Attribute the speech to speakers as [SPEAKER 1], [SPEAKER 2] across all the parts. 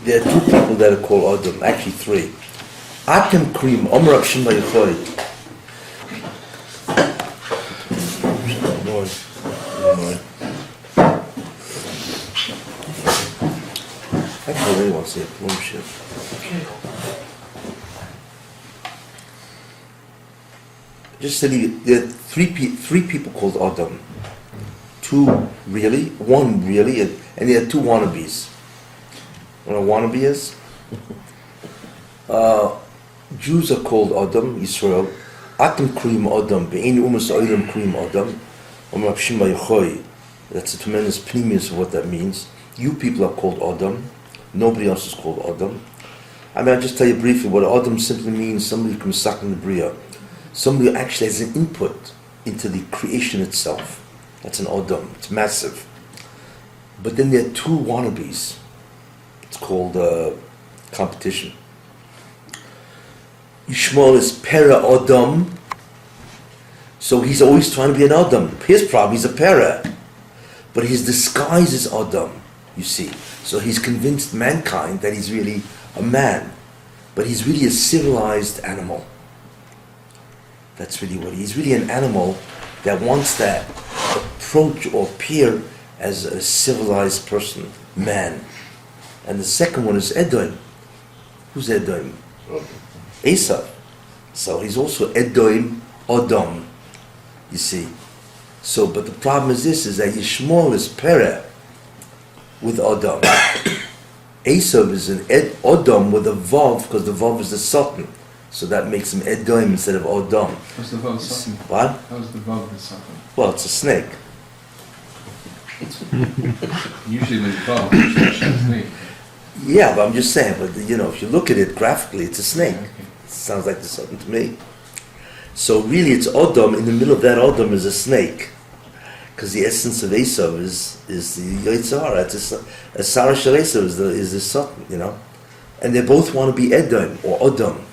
[SPEAKER 1] There are two people that are called Adam, actually three. Atem Krim, Omer Rav Shimon Yochai. Actually, I really want to say a Purim shit. Just said there are three people called Adam. Two really, one really, and there are two wannabes. You know what a wannabe is? Jews are called Adam, Israel. Atem Krim Adam, Be'ein Umas Oilam Krim Adam. Omer Rav Shimon Yochai. That's a tremendous premius of what that means. You people are called Adam. Nobody else is called Adam. I mean, I'll just tell you briefly what Adam simply means. Somebody who can suck in the Bria. Somebody who actually has an input into the creation itself. That's an Adam. It's massive. But then there are two wannabes. It's called competition. Yishmael is Pera Adam. So he's always trying to be an Adam. His problem, he's a Pera. But his disguise is Adam, you see. So he's convinced mankind that he's really a man. But he's really a civilized animal. That's really what he's really an animal that wants to approach or appear as a civilized person, man. And the second one is Edom. Who's Edom? Esau. So he's also Edom, Adam, you see. So, but the problem is this, is that Yishmael is Pereh with Adam. Esau is an Adam with a Vav, because the Vav is the Satan. So that makes him Edom instead of Adam.
[SPEAKER 2] What's the Vav Satan?
[SPEAKER 1] What?
[SPEAKER 2] How's the Vav the Satan?
[SPEAKER 1] Well, it's a snake.
[SPEAKER 2] Usually the Vav is a snake.
[SPEAKER 1] Yeah, but I'm just saying, but you know, if you look at it graphically, it's a snake.
[SPEAKER 2] Okay.
[SPEAKER 1] It sounds like there's something to me. So really it's Adam, in the middle of that Adam is a snake. Because the essence of Esau is the Yitzhar. It's a Sarah Shal Esau is the Satan, you know. And they both want to be Edom or Adam.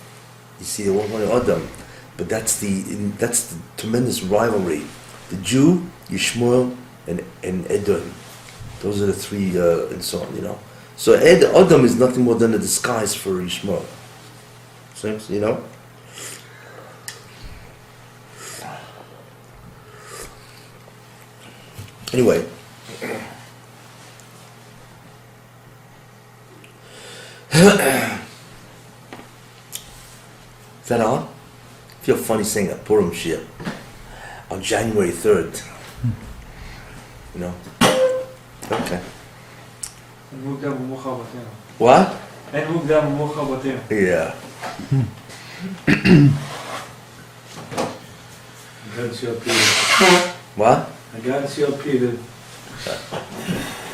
[SPEAKER 1] You see, they want to be Adam. But that's the tremendous rivalry. The Jew, Yishmael, and Edom. Those are the three and so on, you know. So Adam is nothing more than a disguise for Yishmael. Seems, you know? Anyway. Is that on? I feel funny saying a Purim shir on January 3rd. You know? Okay. What? Yeah. What?
[SPEAKER 3] I got CLP.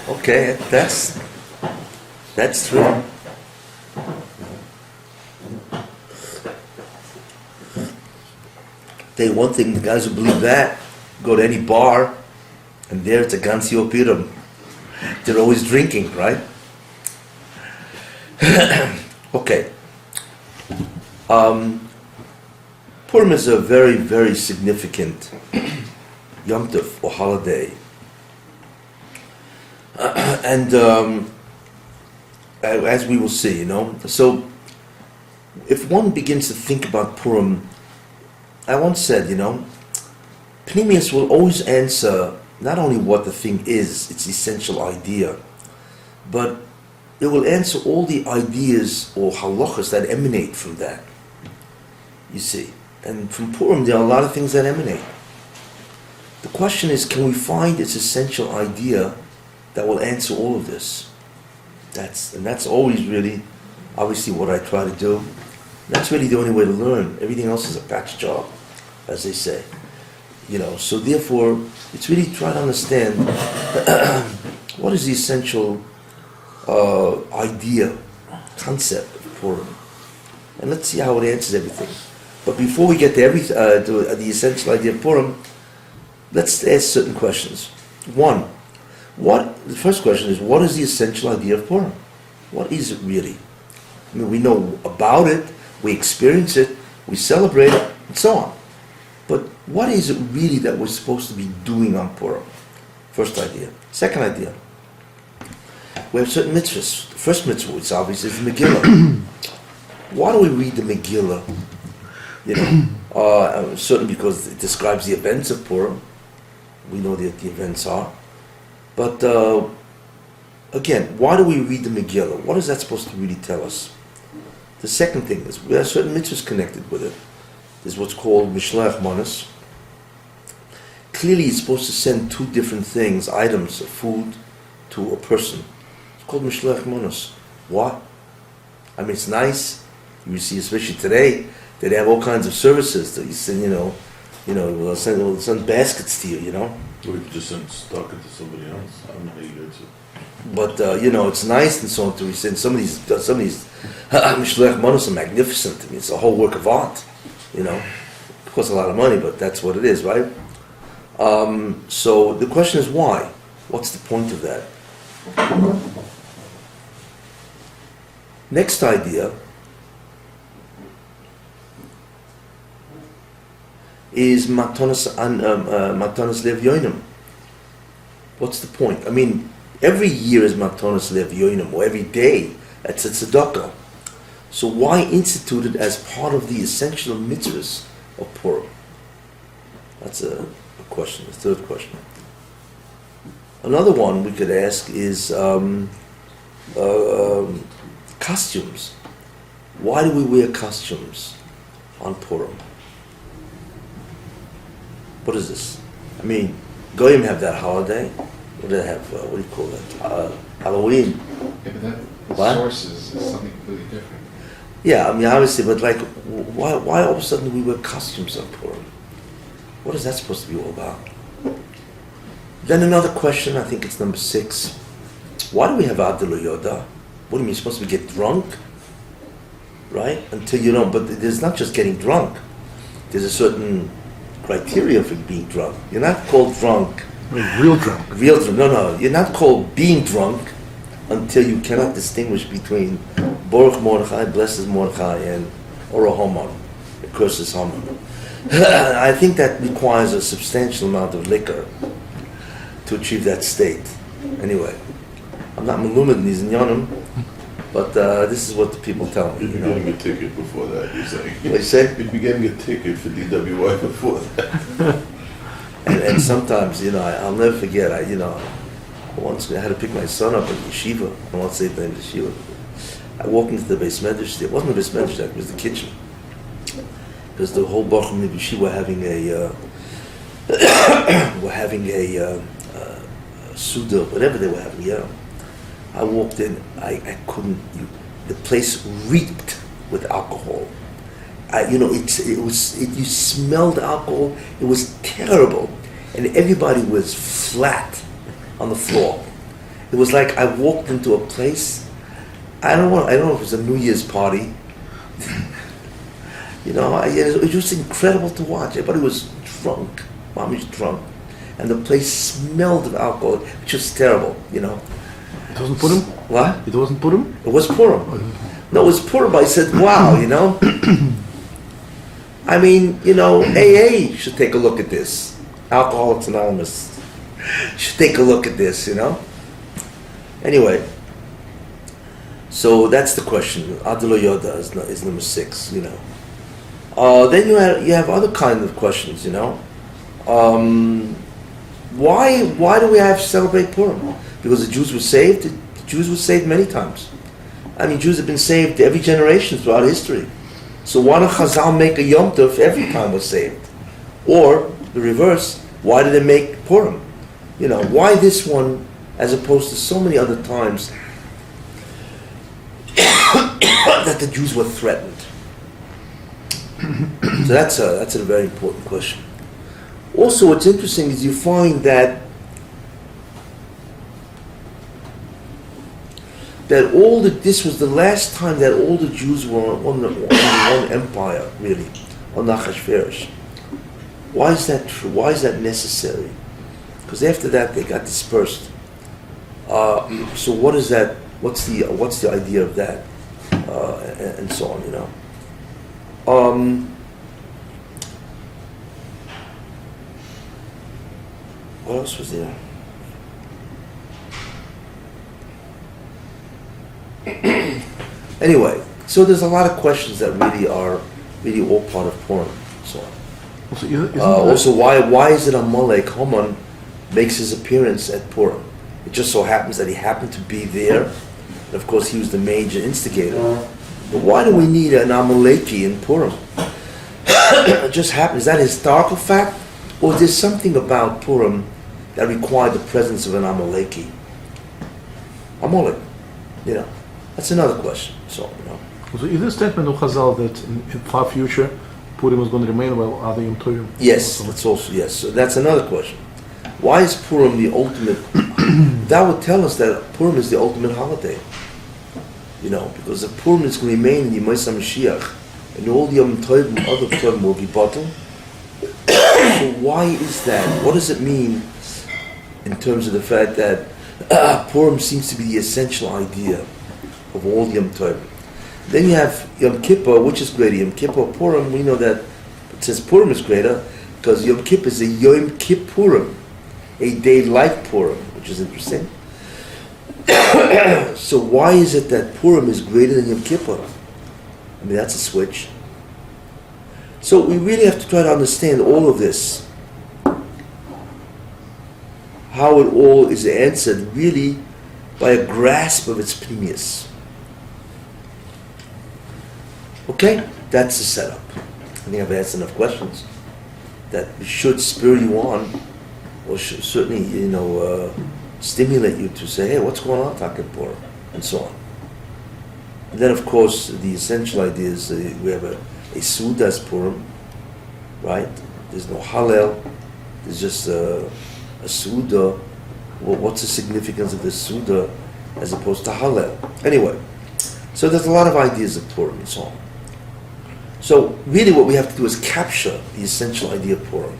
[SPEAKER 1] Okay, that's true. Tell you one thing, the guys who believe that go to any bar, and there it's a Gansio Purim. They're always drinking, right? Okay. Purim is a very, very significant Yom Tov or holiday. And as we will see, you know, so if one begins to think about Purim, I once said, you know, Pneumius will always answer not only what the thing is, its essential idea, but it will answer all the ideas or halachas that emanate from that. You see, and from Purim there are a lot of things that emanate. The question is, can we find its essential idea that will answer all of this? That's always really, obviously, what I try to do. That's really the only way to learn. Everything else is a patch job, as they say. You know, so therefore, it's really trying to understand what is the essential idea, concept of Purim, and let's see how it answers everything. But before we get to the essential idea of Purim, let's ask certain questions. One, the first question is, what is the essential idea of Purim? What is it really? I mean, we know about it, we experience it, we celebrate it, and so on. But what is it really that we're supposed to be doing on Purim? First idea. Second idea. We have certain mitzvahs. The first mitzvah, which obviously is the Megillah. Why do we read the Megillah? You know, certainly because it describes the events of Purim. We know that the events are. But again, why do we read the Megillah? What is that supposed to really tell us? The second thing is, we have certain mitzvahs connected with it. There's what's called Mishloach Manos. Clearly, it's supposed to send two different things, items of food, to a person. It's called Mishloach Manos. Why? I mean, it's nice. You see, especially today, that they have all kinds of services. That you send, they'll send baskets to you, you know.
[SPEAKER 3] Or you could just send stock it to somebody else. I don't know how you get it.
[SPEAKER 1] But it's nice and so on. To send some of these Mishloach Manos are magnificent. I mean, it's a whole work of art. You know, it costs a lot of money, but that's what it is, right? So the question is why? What's the point of that? Next idea is Matanas Lev Yoinim. What's the point? I mean, every year is Matanas Lev Yoinim, or every day it's a tzedakah. So why institute it as part of the essential mitzvahs of Purim? That's a question, the third question. Another one we could ask is costumes. Why do we wear costumes on Purim? What is this? I mean, Goyim have that holiday. What do they have? What do you call that? Halloween.
[SPEAKER 2] Yeah, but that the
[SPEAKER 1] What?
[SPEAKER 2] source is something completely different.
[SPEAKER 1] Yeah, I mean, obviously, but like, why all of a sudden do we wear costumes on Purim? What is that supposed to be all about? Then another question, I think it's number 6. Why do we have Adil Yoda? What do you mean, you're supposed to get drunk? Right? Until you don't, but there's not just getting drunk. There's a certain criteria for being drunk. You're not called drunk.
[SPEAKER 4] Real drunk.
[SPEAKER 1] Real drunk. No. You're not called being drunk until you cannot distinguish between Baruch Mordechai, blesses Mordechai, and Ora Haman, curses Haman. I think that requires a substantial amount of liquor to achieve that state. Anyway, I'm not malumid in these inyanim, but this is what the people tell me.
[SPEAKER 3] You'd be getting a ticket before that, you're saying.
[SPEAKER 1] What you say?
[SPEAKER 3] You'd be getting a ticket for DWI before that.
[SPEAKER 1] And sometimes, I'll never forget. Once I had to pick my son up at yeshiva. I won't say the name of the yeshiva. I walked into the Beis Medrash. It wasn't the Beis Medrash, it was the kitchen. Because the whole Baruch Hu Yeshiva were having a Suda, whatever they were having, I walked in, I couldn't, the place reeked with alcohol. You smelled alcohol, it was terrible. And everybody was flat on the floor. It was like I walked into a place, I don't know if it was a New Year's party. It was just incredible to watch. Everybody was drunk. Mom was drunk. And the place smelled of alcohol, which was terrible,
[SPEAKER 4] It wasn't Purim?
[SPEAKER 1] What?
[SPEAKER 4] It wasn't Purim?
[SPEAKER 1] It was Purim. No, it was Purim. I said, wow, I mean, AA should take a look at this. Alcoholics Anonymous should take a look at this, Anyway, so that's the question. Adil Yoda is number 6, Then you have other kind of questions, Why do we have to celebrate Purim? Because the Jews were saved. The Jews were saved many times. I mean, Jews have been saved every generation throughout history. So why don't Chazal make a Yom Tov every time we're saved? Or the reverse, why did they make Purim? Why this one as opposed to so many other times that the Jews were threatened? So that's a very important question. Also, what's interesting is you find that this was the last time that all the Jews were on one empire, really, on Achashverosh. Why is that true? Why is that necessary? Because after that they got dispersed. So what is that? What's the idea of that? And so on, What else was there? Anyway, so there's a lot of questions that really are really all part of Purim. So
[SPEAKER 4] Also, isn't
[SPEAKER 1] also, why is it Amalek Haman makes his appearance at Purim? It just so happens that he happened to be there. And of course, he was the major instigator. But why do we need an Amaleki in Purim? It just happens. Is that a historical fact? Or is there something about Purim that required the presence of an Amaleki? Amalek, that's another question. So,
[SPEAKER 4] So is the statement of Chazal that in far future Purim is going to remain while other Yom Tovim?
[SPEAKER 1] Yes, that's also, yes. So that's another question. Why is Purim the ultimate? That would tell us that Purim is the ultimate holiday. Because if Purim is going to remain in the Yemei Mashiach, and all the Yom Tovim, other Tovim will be bottled. So why is that? What does it mean in terms of the fact that Purim seems to be the essential idea of all Yom Tovim? Then you have Yom Kippur, which is greater, Yom Kippur, Purim. We know that it says Purim is greater because Yom Kippur is a Yom Kippurim, a day like Purim, which is interesting. So why is it that Purim is greater than Yom Kippur? I mean, that's a switch. So we really have to try to understand all of this. How it all is answered really by a grasp of its pneumius. Okay, that's the setup. I think I've asked enough questions that should spur you on, or should certainly, stimulate you to say, hey, what's going on, Takapur, and so on. And then, of course, the essential idea is we have a Sudas Purim, right? There's no Hallel, there's just a Suda. Well, what's the significance of the Suda as opposed to Hallel? Anyway, so there's a lot of ideas of Purim and so on. So really what we have to do is capture the essential idea of Purim.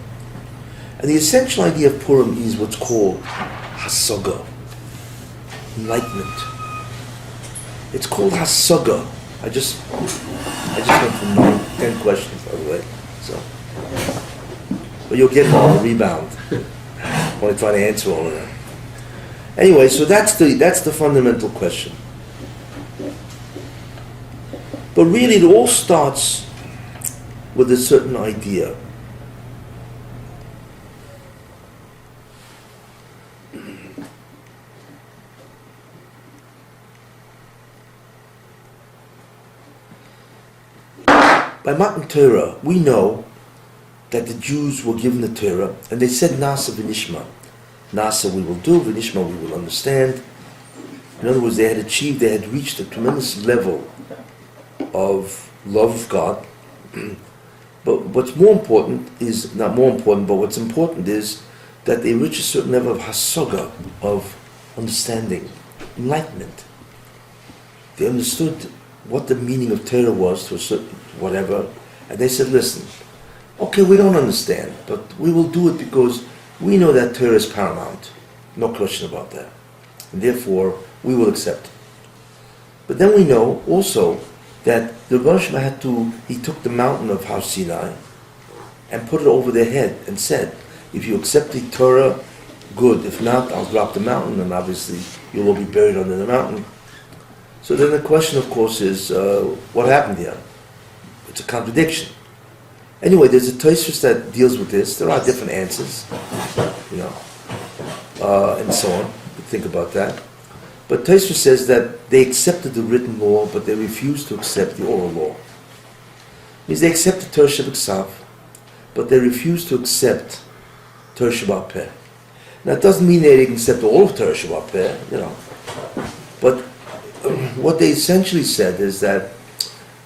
[SPEAKER 1] And the essential idea of Purim is what's called Hasaga, enlightenment. It's called Hasaga. I just went from 10 questions, by the way. So, but you'll get them on the rebound when I try to answer all of them. Anyway, so that's the fundamental question. But really, it all starts with a certain idea. By Matan Torah, we know that the Jews were given the Torah, and they said Nasa v'nishma. Nasa we will do, v'nishma we will understand. In other words, they had reached a tremendous level of love of God. But what's more important is, not more important, but what's important is that they reach a certain level of hasaga, of understanding, enlightenment. They understood what the meaning of Torah was to a certain whatever, and they said, listen, okay, we don't understand, but we will do it because we know that Torah is paramount. No question about that. And therefore, we will accept it. But then we know also that the Rosh he took the mountain of Har Sinai and put it over their head and said, if you accept the Torah, good. If not, I'll drop the mountain, and obviously you'll all be buried under the mountain. So then the question, of course, is what happened here? It's a contradiction. Anyway, there's a Tosfos that deals with this. There are different answers, and so on. You think about that. But Tosfos says that they accepted the written law, but they refused to accept the oral law. It means they accepted Torah Shebiksav, but they refused to accept Torah Sheba'al Peh. Now, it doesn't mean they didn't accept all of Torah Sheba'al Peh, But what they essentially said is that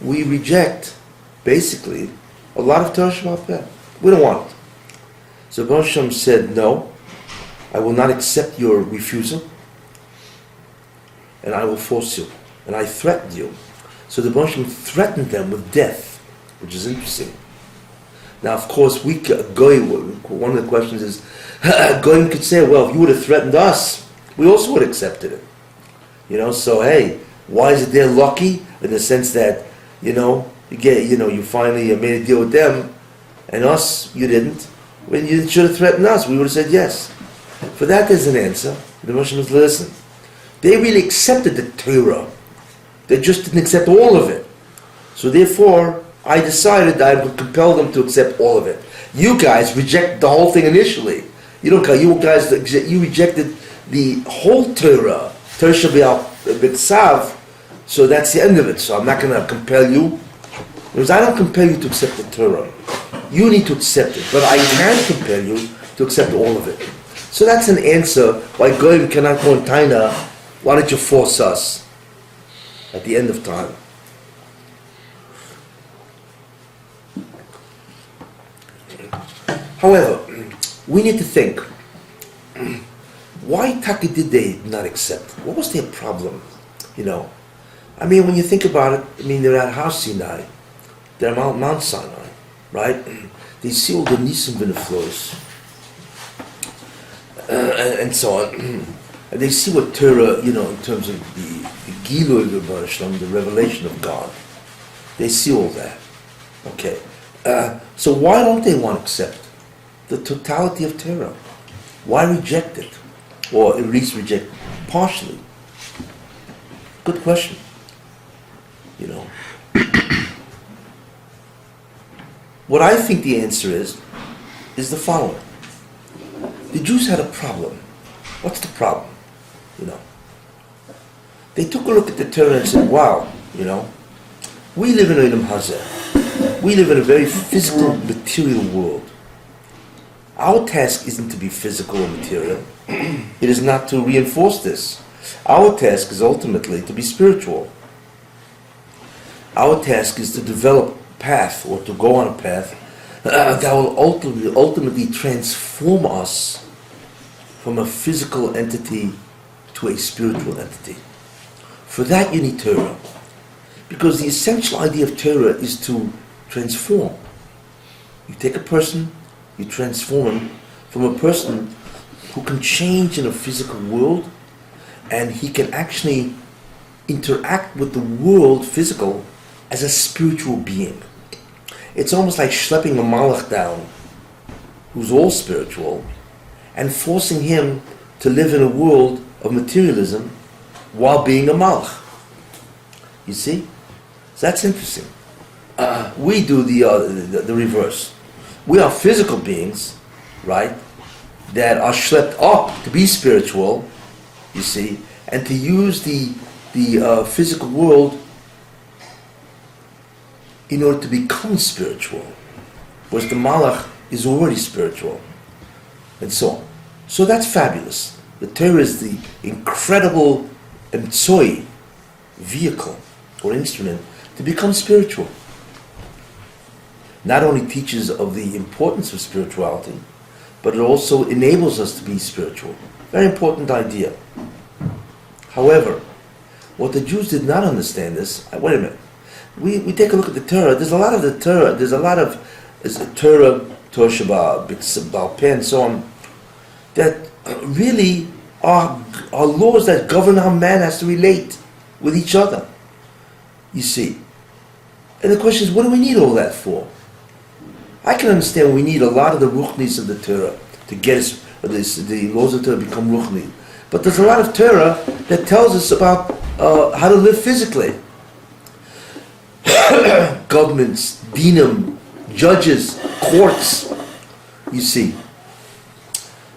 [SPEAKER 1] we reject, basically, a lot of Torah Sheba'al Peh. We don't want it. So Baruch Hashem said, no, I will not accept your refusal, and I will force you, and I threatened you. So the Baruch Hashem threatened them with death, which is interesting. Now, of course, one of the questions is, Goyim could say, well, if you would have threatened us, we also would have accepted it. So hey, why is it they're lucky in the sense that, you finally made a deal with them, and us, you didn't. When you should have threatened us, we would have said yes. For that, there's an answer. The Baruch Hashem says, listen, they really accepted the Torah, They just didn't accept all of it. So therefore, I decided that I would compel them to accept all of it. You guys reject the whole thing initially. You rejected the whole Torah, Torah B'Tzav, so that's the end of it. So I'm not going to compel you. Because I don't compel you to accept the Torah. You need to accept it. But I can compel you to accept all of it. So that's an answer why Goyim cannot go in Taina. Why don't you force us at the end of time? However, we need to think, why Taki did they not accept? What was their problem? I mean, when you think about it, they're at Har Sinai, they're at Mount Sinai, right? They see all the Nisim and the flows, and so on. And they see what Torah, in terms of the Gilui V'Barashlam, the revelation of God. They see all that. Okay. So why don't they want to accept the totality of Torah? Why reject it? Or at least reject partially? Good question. What I think the answer is the following. The Jews had a problem. What's the problem? They took a look at the Torah and said, wow, we live in Olam Hazeh. We live in a very physical, material world. Our task isn't to be physical or material. It is not to reinforce this. Our task is ultimately to be spiritual. Our task is to develop a path, or to go on a path that will ultimately transform us from a physical entity to a spiritual entity. For that you need Torah. Because the essential idea of Torah is to transform. You take a person, you transform him from a person who can change in a physical world, and he can actually interact with the world physical as a spiritual being. It's almost like schlepping a malach down, who's all spiritual, and forcing him to live in a world of materialism while being a malach. You see? So that's interesting. We do the reverse. We are physical beings, right, that are schlepped up to be spiritual, you see, and to use the physical world in order to become spiritual, whereas the malach is already spiritual, and so on. So that's fabulous. The Torah is the incredible emtsoi, vehicle or instrument to become spiritual. Not only teaches of the importance of spirituality, but it also enables us to be spiritual. Very important idea. However, what the Jews did not understand is, wait a minute, we take a look at the Torah, there's a lot of Torah Shabbat, Baal Peh, and so on, that really are laws that govern how man has to relate with each other, you see. And the question is, what do we need all that for? I can understand we need a lot of the ruchnis of the Torah to get us, the laws of Torah become ruchni. But there's a lot of Torah that tells us about how to live physically. Governments, dinim, judges, courts, you see.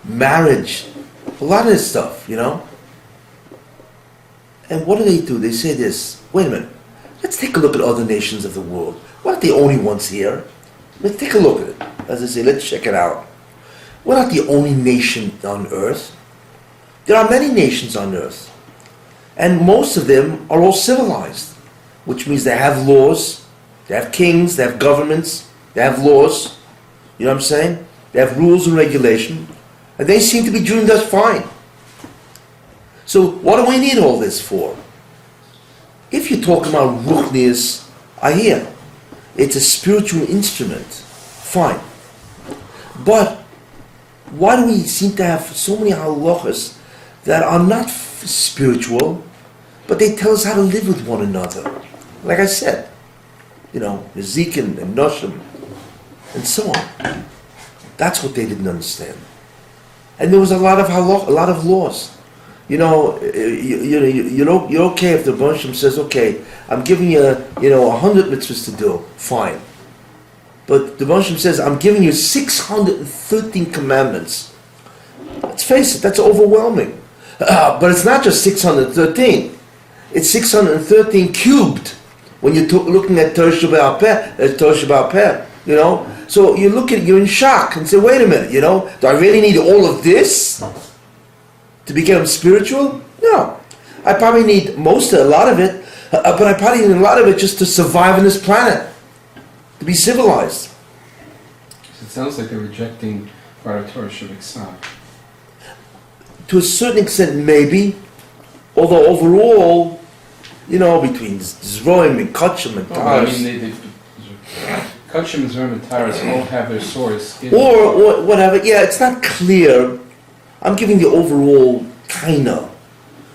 [SPEAKER 1] Marriage, a lot of this stuff, And what do? They say this, wait a minute, let's take a look at other nations of the world. We're not the only ones here. Let's take a look at it. As I say, let's check it out. We're not the only nation on earth. There are many nations on earth. And most of them are all civilized, which means they have laws, they have kings, they have governments, they have laws. You know what I'm saying? They have rules and regulation. And they seem to be doing just fine. So what do we need all this for? If you're talking about ruchnius, I hear. It's a spiritual instrument. Fine. But why do we seem to have so many halachas that are not spiritual, but they tell us how to live with one another? Like I said, Nezikin and Noshim, and so on. That's what they didn't understand. And there was a lot of laws. you're okay if the Baruch Shem says, okay, I'm giving you, 100 mitzvahs to do, fine. But the Baruch Shem says, I'm giving you 613 commandments. Let's face it, that's overwhelming. But it's not just 613. It's 613 cubed when you're looking at Torah Shabbat Peh, So you're in shock and say, wait a minute, do I really need all of this to become spiritual? No. I probably need a lot of it, but I probably need a lot of it just to survive on this planet, to be civilized.
[SPEAKER 2] It sounds like they're rejecting part of Torah Shabbat.
[SPEAKER 1] To a certain extent, maybe, although overall, between Zroim and Kachim and Taras,
[SPEAKER 2] Kachim and Zroim and Taras all have their source in
[SPEAKER 1] or whatever, it's not clear. I'm giving the overall kinda,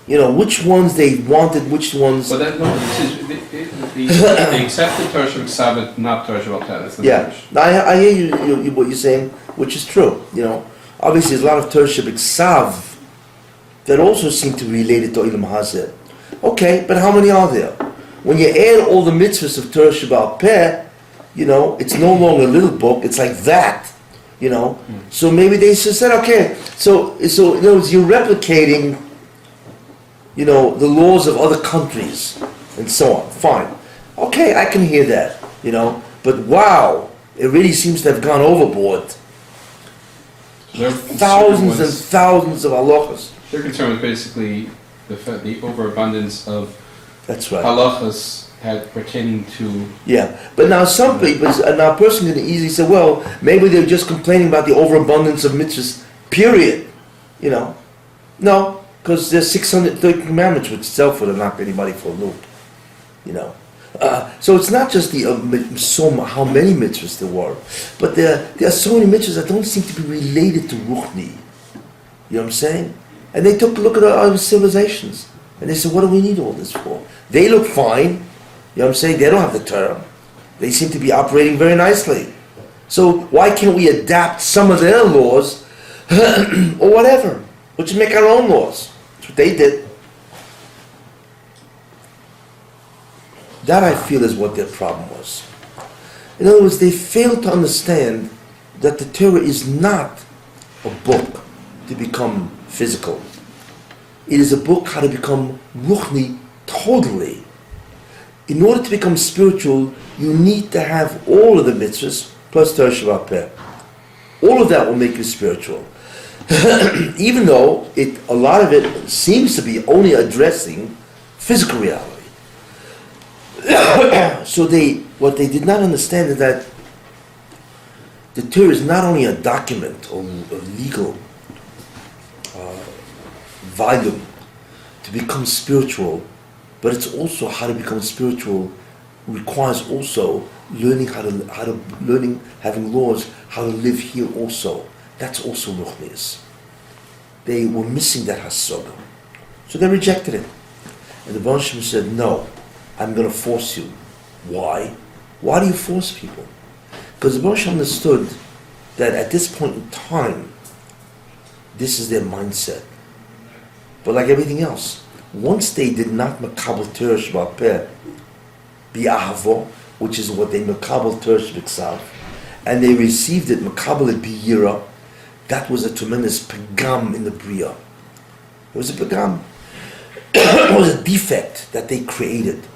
[SPEAKER 1] which ones they wanted, which ones.
[SPEAKER 2] But that, no, they accepted Torah Shabbat, but not Torah Shabbat. That's the Torah.
[SPEAKER 1] I hear you what you're saying, which is true. Obviously there's a lot of Torah Shabbat that also seem to be related to Ilam Hazeh. Okay, but how many are there? When you add all the mitzvahs of Torah Shabbat Peh, it's no longer a little book, it's like that. So maybe they just said, okay, so in other words, you're replicating, the laws of other countries and so on. Fine. Okay, I can hear that, but wow, it really seems to have gone overboard. Thousands and thousands of halachas.
[SPEAKER 2] Their concern was basically the overabundance of
[SPEAKER 1] That's right.
[SPEAKER 2] halachas pertaining to.
[SPEAKER 1] Yeah, but now some people, now a person can easily say, well, maybe they're just complaining about the overabundance of mitzvahs, period. No, because there's 630 commandments, which itself would have knocked anybody for a loop. So it's not just how many mitzvahs there were, but there are so many mitzvahs that don't seem to be related to Ruchni. You know what I'm saying? And they took a look at our civilizations, and they said, what do we need all this for? They look fine. You know what I'm saying? They don't have the Torah. They seem to be operating very nicely. So why can't we adapt some of their laws or whatever? We'll just make our own laws. That's what they did. That I feel is what their problem was. In other words, they failed to understand that the Torah is not a book to become physical. It is a book how to become ruchni totally. In order to become spiritual, you need to have all of the mitzvahs plus Torah Shabbat Peh. All of that will make you spiritual. Even though a lot of it seems to be only addressing physical reality. So what they did not understand is that the Torah is not only a document or a legal volume to become spiritual, but it's also how to become spiritual requires also learning having laws, how to live here also. That's also ruchnius. They were missing that hasoga. So they rejected it. And the Baruch Shem said, no, I'm going to force you. Why? Why do you force people? Because the Baruch Shem understood that at this point in time, this is their mindset. But like everything else, once they did not makabel Torah Shabbat Peh bi'ahavo, which is what they makabel Torah Shabbat, and they received it makabel it biyira, that was a tremendous pagam in the bria. It was a pagam. It was a defect that they created,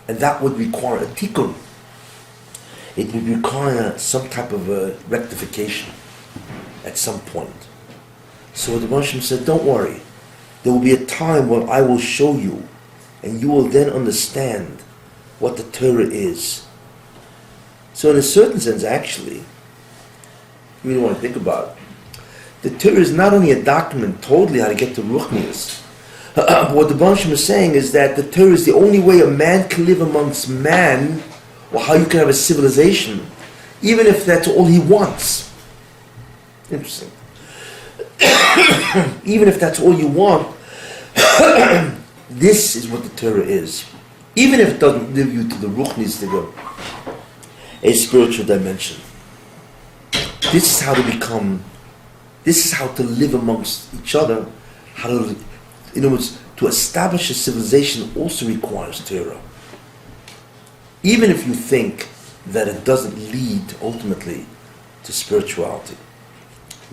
[SPEAKER 1] and that would require a tikkun. It would require some type of a rectification at some point. So the Baruch Shem said, don't worry. There will be a time when I will show you, and you will then understand what the Torah is. So in a certain sense, actually, you really want to think about it, the Torah is not only a document totally how to get to Ruchnius. What the Baruch Shem is saying is that the Torah is the only way a man can live amongst man, or how you can have a civilization, even if that's all he wants. Interesting. Even if that's all you want, this is what the Torah is. Even if it doesn't live you to the Ruchnis, to go a spiritual dimension. This is how to become, this is how to live amongst each other, how to in other words, to establish a civilization also requires Torah. Even if you think that it doesn't lead ultimately to spirituality.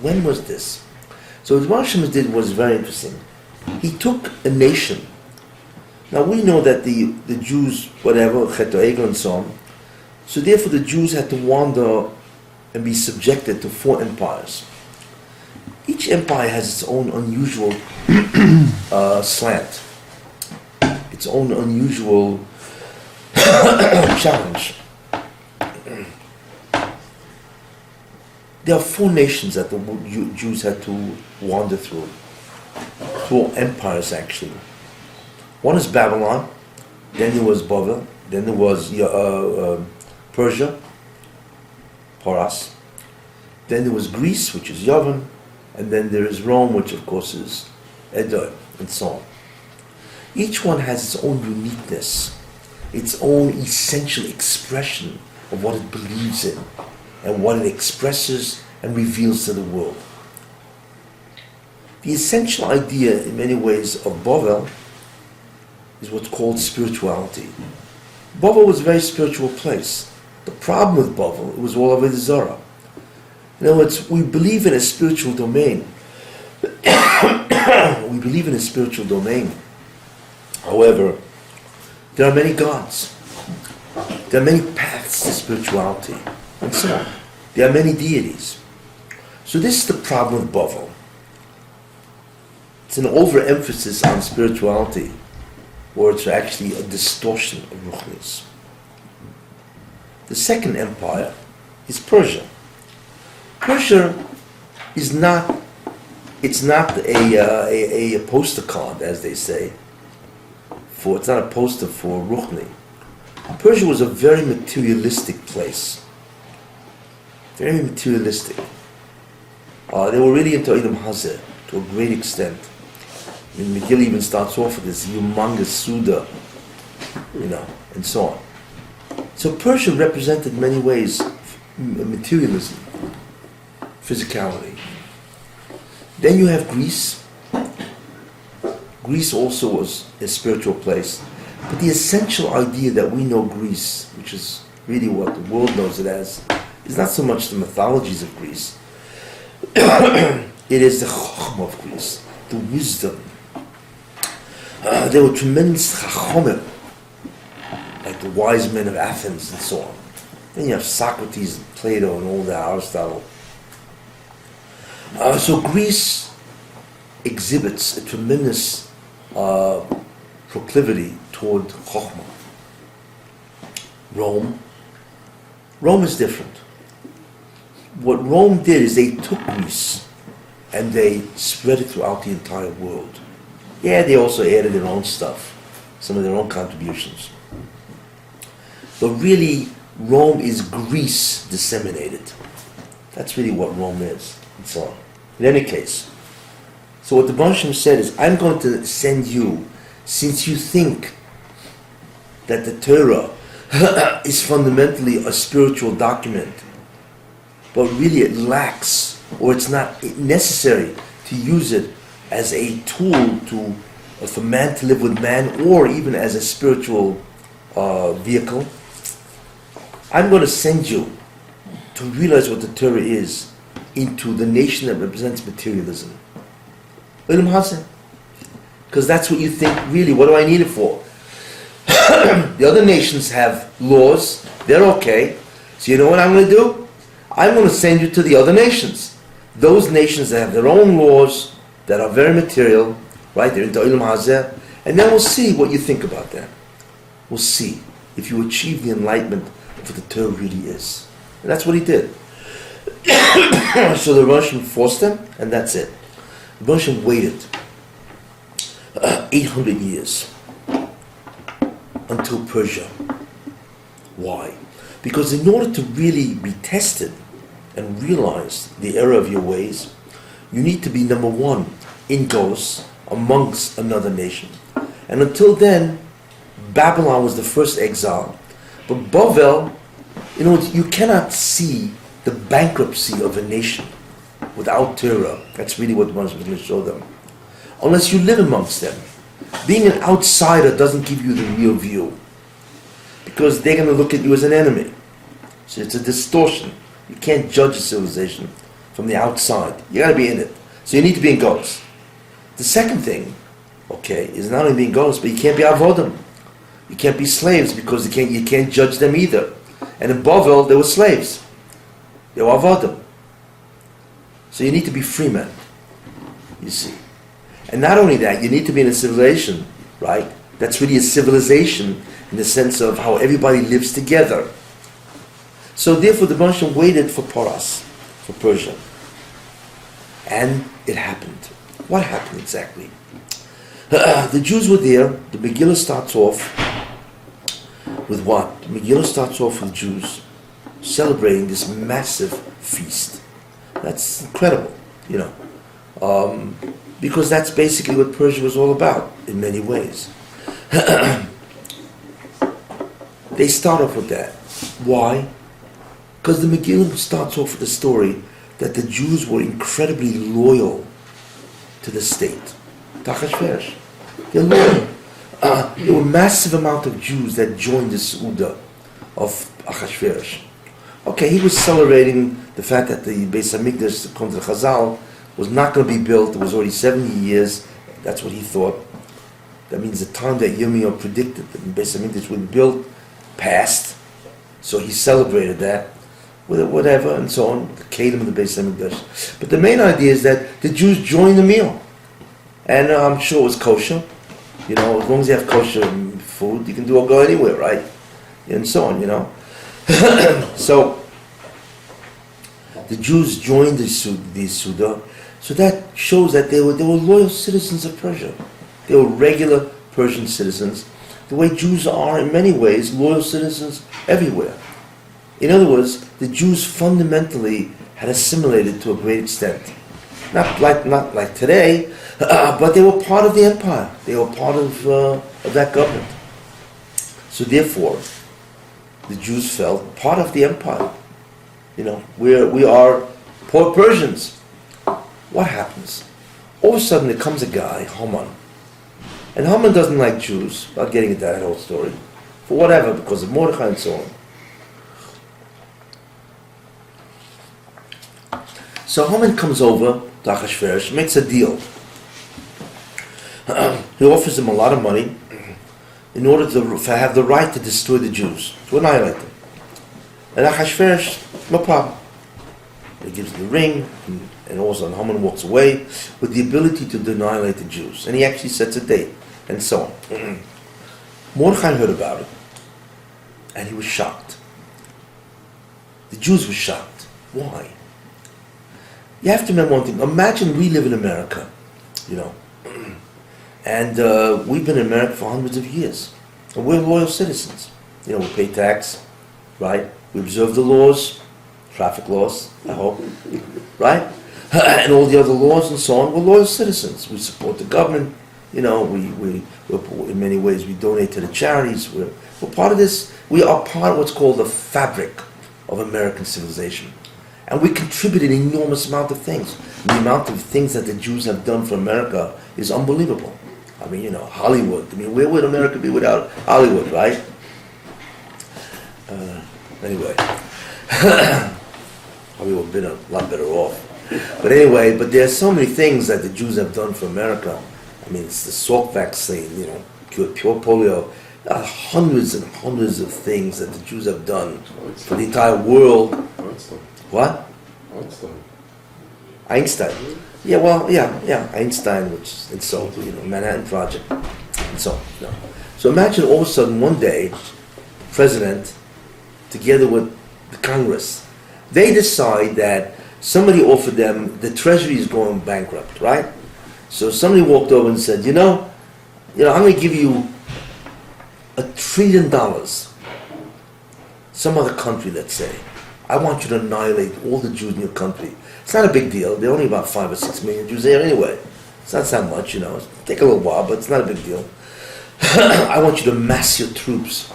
[SPEAKER 1] When was this? So what Hashem did was very interesting. He took a nation. Now we know that the Jews, whatever, Chet Egel and so on, so therefore the Jews had to wander and be subjected to 4 empires. Each empire has its own unusual slant, its own unusual challenge. There are 4 nations that the Jews had to wander through. 4 empires actually. One is Babylon, then there was Babel, then there was Persia, Paras, then there was Greece, which is Yavan, and then there is Rome, which of course is Edom, and so on. Each one has its own uniqueness, its own essential expression of what it believes in, and what it expresses and reveals to the world. The essential idea in many ways of Babel is what's called spirituality. Babel was a very spiritual place. The problem with Babel, it was all Avodah Zarah. In other words, we believe in a spiritual domain. We believe in a spiritual domain. However, there are many gods. There are many paths to spirituality, and so on. There are many deities. So this is the problem with Babel. It's an overemphasis on spirituality, or it's actually a distortion of Ruchnis. The second empire is Persia. Persia is not, it's not a poster card, as they say, it's not a poster for Ruchni. Persia was a very materialistic place. Very materialistic. They were really into Idam Hazeh to a great extent. I mean, Megillah even starts off with this humongous Suda, and so on. So Persia represented in many ways materialism, physicality. Then you have Greece. Greece also was a spiritual place. But the essential idea that we know Greece, which is really what the world knows it as, is not so much the mythologies of Greece. It is the Chochmah of Greece, the wisdom. There were tremendous Chachomim, like the wise men of Athens and so on. Then you have Socrates and Plato and all that, Aristotle. So Greece exhibits a tremendous proclivity toward Chochmah. Rome is different. What Rome did is they took Greece and they spread it throughout the entire world. Yeah, they also added their own stuff, some of their own contributions. But really, Rome is Greece disseminated. That's really what Rome is, and so on. In any case, so what the Banshim said is, I'm going to send you, since you think that the Torah is fundamentally a spiritual document, but really it lacks, or it's not necessary to use it as a tool for man to live with man, or even as a spiritual vehicle. I'm going to send you to realize what the Torah is into the nation that represents materialism. Because that's what you think, really, what do I need it for? The other nations have laws, they're okay. So you know what I'm going to do? I'm going to send you to the other nations. Those nations that have their own laws, that are very material, right? They're into Ilam Hazeh. And then we'll see what you think about that. We'll see if you achieve the enlightenment of what the Torah really is. And that's what he did. So the Russian forced him, and that's it. The Russian waited 800 years until Persia. Why? Because in order to really be tested and realize the error of your ways, you need to be, number one, in Gos, amongst another nation. And until then, Babylon was the first exile. But Bavel, you cannot see the bankruptcy of a nation without Torah. That's really what Moses was going to show them. unless you live amongst them. Being an outsider doesn't give you the real view, because they're going to look at you as an enemy. So it's a distortion. You can't judge a civilization from the outside. You got to be in it. So you need to be in Golos. The second thing, okay, is not only being Golos, but you can't be avodim. You can't be slaves, because you can't judge them either. And in Bavel, they were slaves. They were avodim. So you need to be free men, you see. And not only that, you need to be in a civilization, right? That's really a civilization in the sense of how everybody lives together. So therefore the Moshe waited for Poras, for Persia. And it happened. What happened exactly? The Jews were there. The Megillah starts off with what? The Megillah starts off with Jews celebrating this massive feast. That's incredible, you know. Because that's basically what Persia was all about in many ways. They start off with that. Why? Because the Megillah starts off with the story that the Jews were incredibly loyal to the state. Tachashverosh. They're loyal. There were a massive amount of Jews that joined the Su'udah of Achashverosh. Okay, he was celebrating the fact that the Beis HaMikdash, according to the Chazal, was not going to be built. It was already 70 years. That's what he thought. That means the time that Yirmiyahu predicted that the Beis HaMikdash would be built passed. So he celebrated that with whatever and so on, the Kedem of the Beis HaMikdash. But the main idea is that the Jews joined the meal. And I'm sure it was kosher. You know, as long as you have kosher food, you can go anywhere, right? And so on, you know. So the Jews joined the Suda. So that shows that they were loyal citizens of Persia. They were regular Persian citizens. The way Jews are in many ways loyal citizens everywhere. In other words, the Jews fundamentally had assimilated to a great extent. Not like today, but they were part of the empire. They were part of that government. So therefore, the Jews felt part of the empire. You know, we are poor Persians. What happens? All of a sudden there comes a guy, Haman. And Haman doesn't like Jews. Not getting into that whole story. For whatever, because of Mordechai and so on. So Haman comes over to Achashverosh, makes a deal. He offers him a lot of money in order to have the right to destroy the Jews, to annihilate them. And Achashverosh, no problem. He gives him the ring, and all of a sudden Haman walks away with the ability to annihilate the Jews. And he actually sets a date, and so on. Mordechai heard about it, and he was shocked. The Jews were shocked. Why? You have to remember one thing. Imagine we live in America, you know, and we've been in America for hundreds of years. And we're loyal citizens. You know, we pay tax, right? We observe the laws, traffic laws, I hope, right? And all the other laws and so on. We're loyal citizens. We support the government. You know, we're in many ways, we donate to the charities. We're part of this. We are part of what's called the fabric of American civilization. And we contribute an enormous amount of things. The amount of things that the Jews have done for America is unbelievable. I mean, you know, Hollywood. I mean, where would America be without Hollywood, right? Anyway. Probably would have been a lot better off. But anyway, but there are so many things that the Jews have done for America. I mean, it's the Salk vaccine, you know, cured pure polio. There are hundreds and hundreds of things that the Jews have done for the entire world. What? Einstein. Yeah, well, yeah, Einstein, which and so, you know, Manhattan Project, and so, you know. So imagine all of a sudden one day, the president, together with the Congress, they decide that somebody offered them, the Treasury is going bankrupt, right? So somebody walked over and said, you know, I'm going to give you $1 trillion. Some other country, let's say. I want you to annihilate all the Jews in your country. It's not a big deal. There are only about 5 or 6 million Jews there anyway. It's not that much, you know. It'll take a little while, but it's not a big deal. I want you to mass your troops.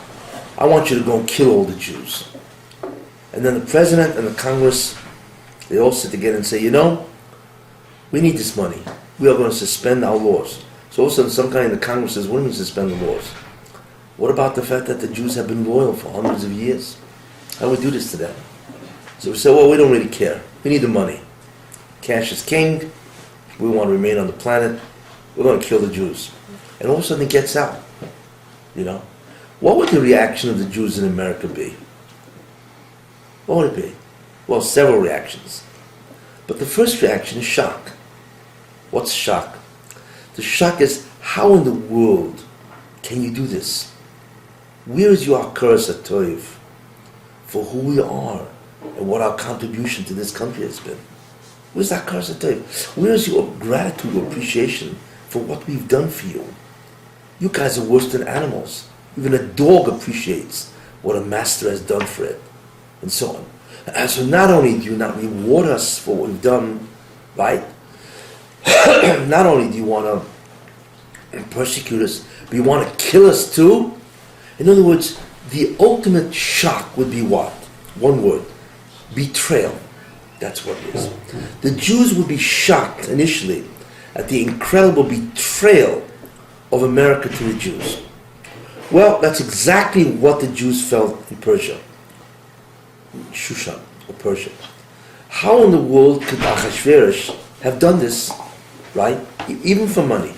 [SPEAKER 1] I want you to go and kill all the Jews. And then the president and the Congress, they all sit together and say, you know, we need this money. we are going to suspend our laws. So all of a sudden some guy in the Congress says, what do you mean suspend the laws? What about the fact that the Jews have been loyal for hundreds of years? How do we do this to them? So we say, well, we don't really care. We need the money. Cash is king. We want to remain on the planet. We're going to kill the Jews. And all of a sudden it gets out. You know? What would the reaction of the Jews in America be? What would it be? Well, several reactions. But the first reaction is shock. What's shock? The shock is, how in the world can you do this? Where is your curse at Toiv for who we are and what our contribution to this country has been? Where's that curse at Toiv? Where is your gratitude or appreciation for what we've done for you? You guys are worse than animals. Even a dog appreciates what a master has done for it, and so on. And so not only do you not reward us for what we've done, right? Not only do you want to persecute us, but you want to kill us too? In other words, the ultimate shock would be what? One word: betrayal. That's what it is. The Jews would be shocked initially at the incredible betrayal of America to the Jews. Well, that's exactly what the Jews felt in Persia. Shushan, or Persia. How in the world could Achashverosh have done this, right? Even for money.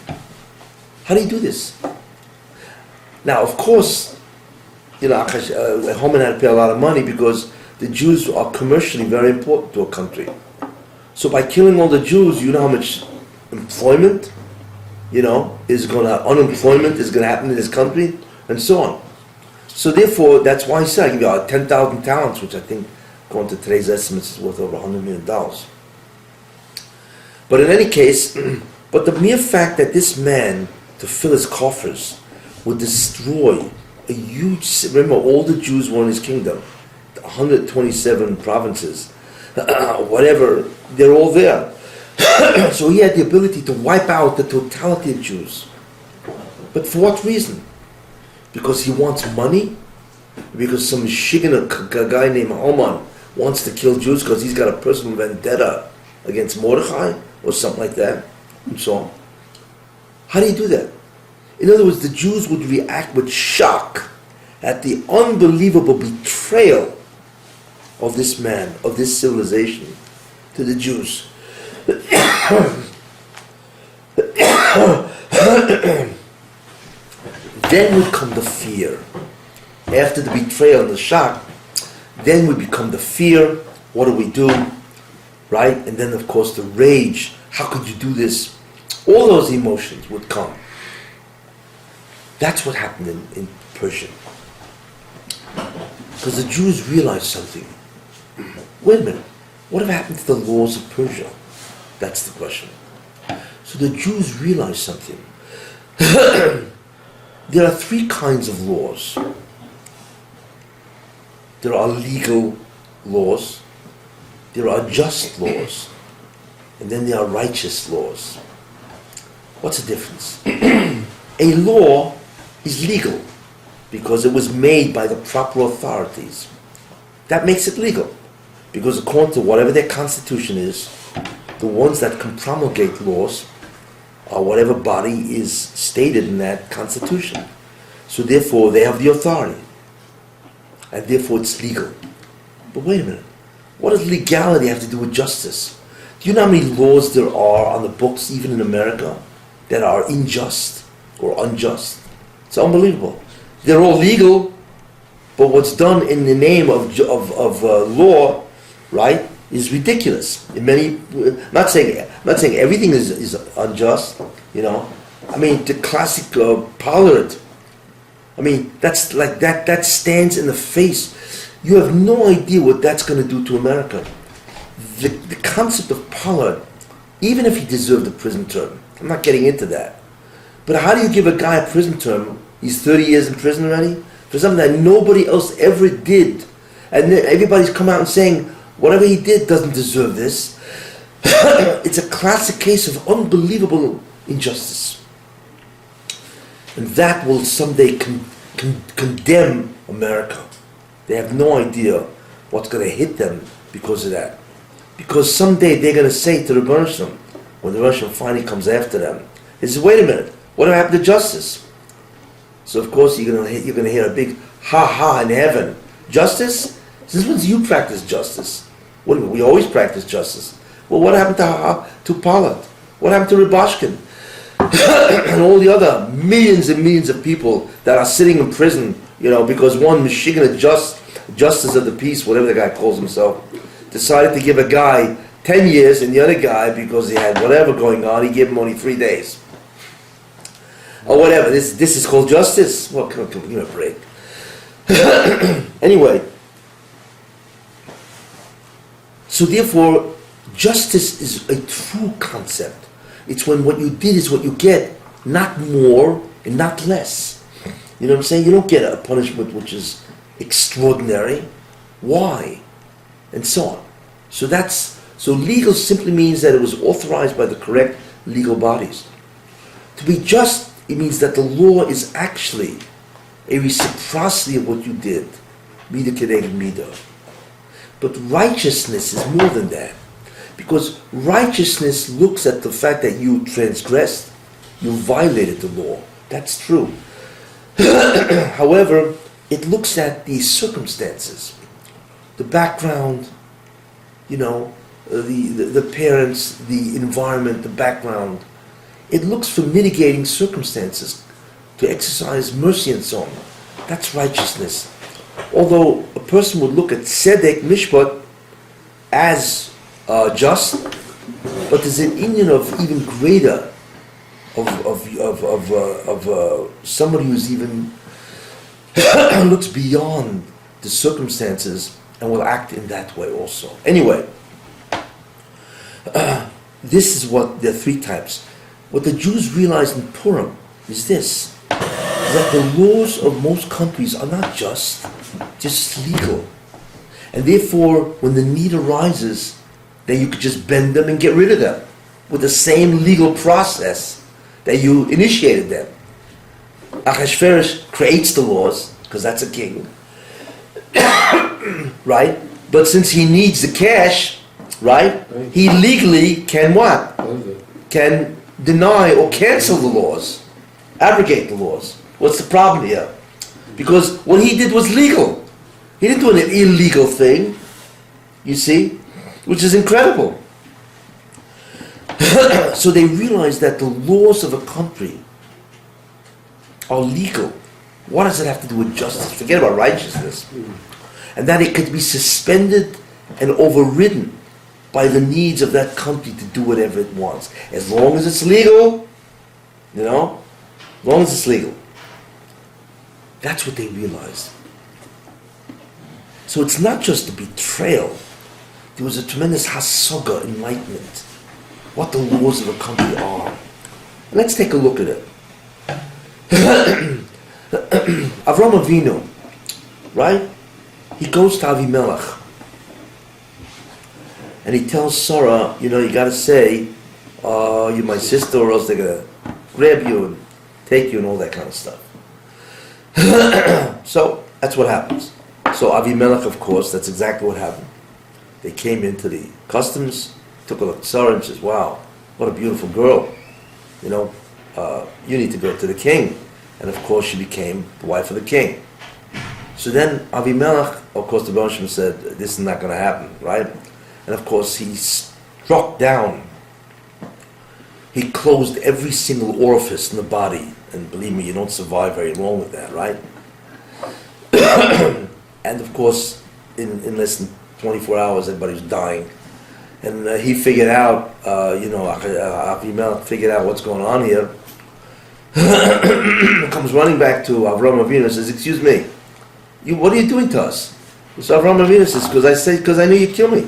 [SPEAKER 1] How do you do this? Now, of course, Haman had to pay a lot of money because the Jews are commercially very important to a country. So by killing all the Jews, you know how much employment, unemployment is going to happen in this country, and so on. So therefore, that's why I said I give you 10,000 talents, which I think, according to today's estimates, is worth over $100 million. But in any case, but the mere fact that this man, to fill his coffers, would destroy a huge, remember all the Jews were in his kingdom, 127 provinces, whatever, they're all there. So he had the ability to wipe out the totality of Jews. But for what reason? Because he wants money? Because some Michigan guy named Haman wants to kill Jews because he's got a personal vendetta against Mordechai or something like that, and so on. How do you do that? In other words, the Jews would react with shock at the unbelievable betrayal of this man, of this civilization, to the Jews. Then would come the fear. After the betrayal and the shock, then would become the fear. What do we do? Right? And then, of course, the rage. How could you do this? All those emotions would come. That's what happened in Persia. Because the Jews realized something. Wait a minute. What have happened to the laws of Persia? That's the question. So the Jews realized something. There are three kinds of laws. There are legal laws, there are just laws, and then there are righteous laws. What's the difference? A law is legal because it was made by the proper authorities. That makes it legal because according to whatever their constitution is, the ones that can promulgate laws are whatever body is stated in that constitution. So therefore they have the authority. And therefore it's legal. But wait a minute. What does legality have to do with justice? Do you know how many laws there are on the books, even in America, that are unjust or unjust? It's unbelievable. They're all legal, but what's done in the name of law, right, is ridiculous. In many, not saying everything is unjust. I mean, the classic Pollard. I mean, that's like that. That stands in the face. You have no idea what that's going to do to America. The concept of Pollard, even if he deserved a prison term, I'm not getting into that. But how do you give a guy a prison term? He's 30 years in prison already for something that nobody else ever did, and then everybody's come out and saying whatever he did doesn't deserve this. It's a classic case of unbelievable injustice, and that will someday condemn America. They have no idea what's going to hit them because of that. Because someday they're going to say to the Rebbeinu Shalom, when the Russian finally comes after them, he says, wait a minute, what happened to justice? So of course you're gonna hear a big ha in heaven. Justice? Since when do you practice justice? What do we always practice justice? Well, what happened to Pollard? What happened to Rybashkin? And all the other millions and millions of people that are sitting in prison, because one Michigan justice of the peace, whatever the guy calls himself, decided to give a guy 10 years and the other guy, because he had whatever going on, he gave him only 3 days. Or whatever. This is called justice? Well, come on, give me a break. Anyway, so therefore, justice is a true concept. It's when what you did is what you get, not more and not less. You know what I'm saying? You don't get a punishment which is extraordinary. Why? And so on. So legal simply means that it was authorized by the correct legal bodies. To be just, it means that the law is actually a reciprocity of what you did. Mida kedeged mida. But righteousness is more than that. Because righteousness looks at the fact that you transgressed, you violated the law. That's true. However, it looks at the circumstances, the background, the parents, the environment, the background. It looks for mitigating circumstances, to exercise mercy and so on. That's righteousness. Although a person would look at tzedek mishpat as just, but there's an Indian of even greater, of somebody who's even looks beyond the circumstances and will act in that way also. Anyway, this is what there are 3 types. What the Jews realized in Purim is this: that the laws of most countries are not just legal, and therefore, when the need arises, then you could just bend them and get rid of them with the same legal process that you initiated them. Achashverosh creates the laws, because that's a king, right? But since he needs the cash, right, he legally can what? Can deny or cancel the laws, abrogate the laws. What's the problem here? Because what he did was legal. He didn't do an illegal thing, you see, which is incredible. So they realized that the laws of a country are legal. What does it have to do with justice? Forget about righteousness. And that it could be suspended and overridden by the needs of that country to do whatever it wants. As long as it's legal, as long as it's legal. That's what they realized. So it's not just a betrayal. There was a tremendous hasaga, enlightenment, what the laws of a country are. Let's take a look at it. Avram Avinu, right? He goes to Avimelech. And he tells Sarah, you got to say, you're my sister, or else they're going to grab you and take you and all that kind of stuff. So, that's what happens. So Avimelech, of course, that's exactly what happened. They came into the customs, took a look at Sarah and says, wow, what a beautiful girl. You need to go to the king. And of course she became the wife of the king. So then Avimelech, of course the Rebbe said, this is not going to happen, right? And of course he struck down. He closed every single orifice in the body. And believe me, you don't survive very long with that, right? And of course, in less than 24 hours, everybody was dying. And he figured out, Avimelech figured out what's going on here. Comes running back to Avram Avinu and says, excuse me, what are you doing to us? So Avram Avinu says, because I knew you'd kill me.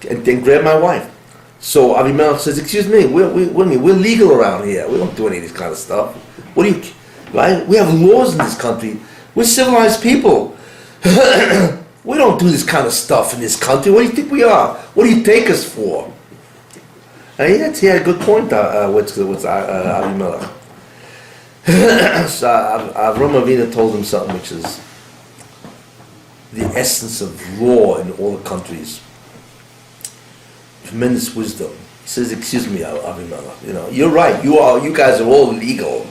[SPEAKER 1] And then grab my wife. So Avimelech says, excuse me, we're legal around here. We don't do any of this kind of stuff. Right? We have laws in this country. We're civilized people. We don't do this kind of stuff in this country. What do you think we are? What do you take us for? And he had a good point, with Avimelech. So Avram Avinu told him something which is the essence of law in all the countries. Tremendous wisdom. He says, excuse me, Avimelech, you're right, you guys are all legal.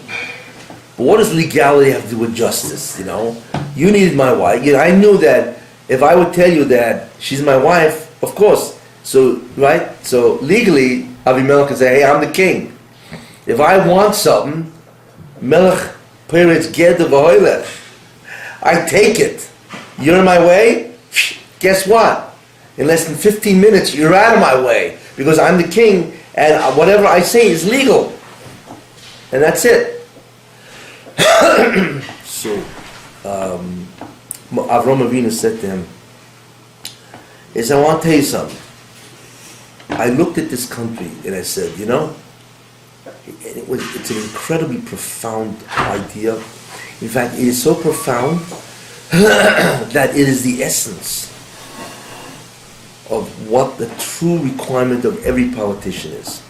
[SPEAKER 1] But what does legality have to do with justice, You needed my wife. I knew that if I would tell you that she's my wife, of course. So, right? So legally, Avimelech can say, hey, I'm the king. If I want something, Melech Peretz Ged V'Hoilech, I take it. You're in my way? Guess what? In less than 15 minutes, you're out of my way. Because I'm the king, and whatever I say is legal. And that's it. So, Avram Avinu said to him, I want to tell you something. I looked at this country and I said, it's an incredibly profound idea. In fact, it is so profound that it is the essence of what the true requirement of every politician is.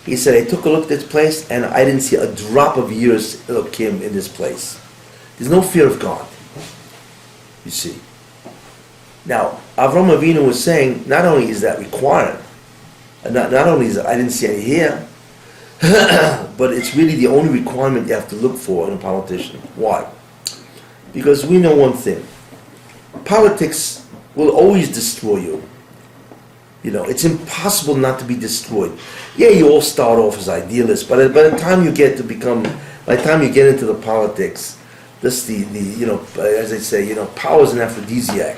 [SPEAKER 1] He said, I took a look at this place and I didn't see a drop of years Elokim in this place. There's no fear of God, you see. Now, Avram Avinu was saying, not only is that required, not only is I didn't see any here, but it's really the only requirement you have to look for in a politician. Why? Because we know one thing. Politics will always destroy you. It's impossible not to be destroyed. Yeah, you all start off as idealists, but by the time you get into the politics, as they say, power is an aphrodisiac.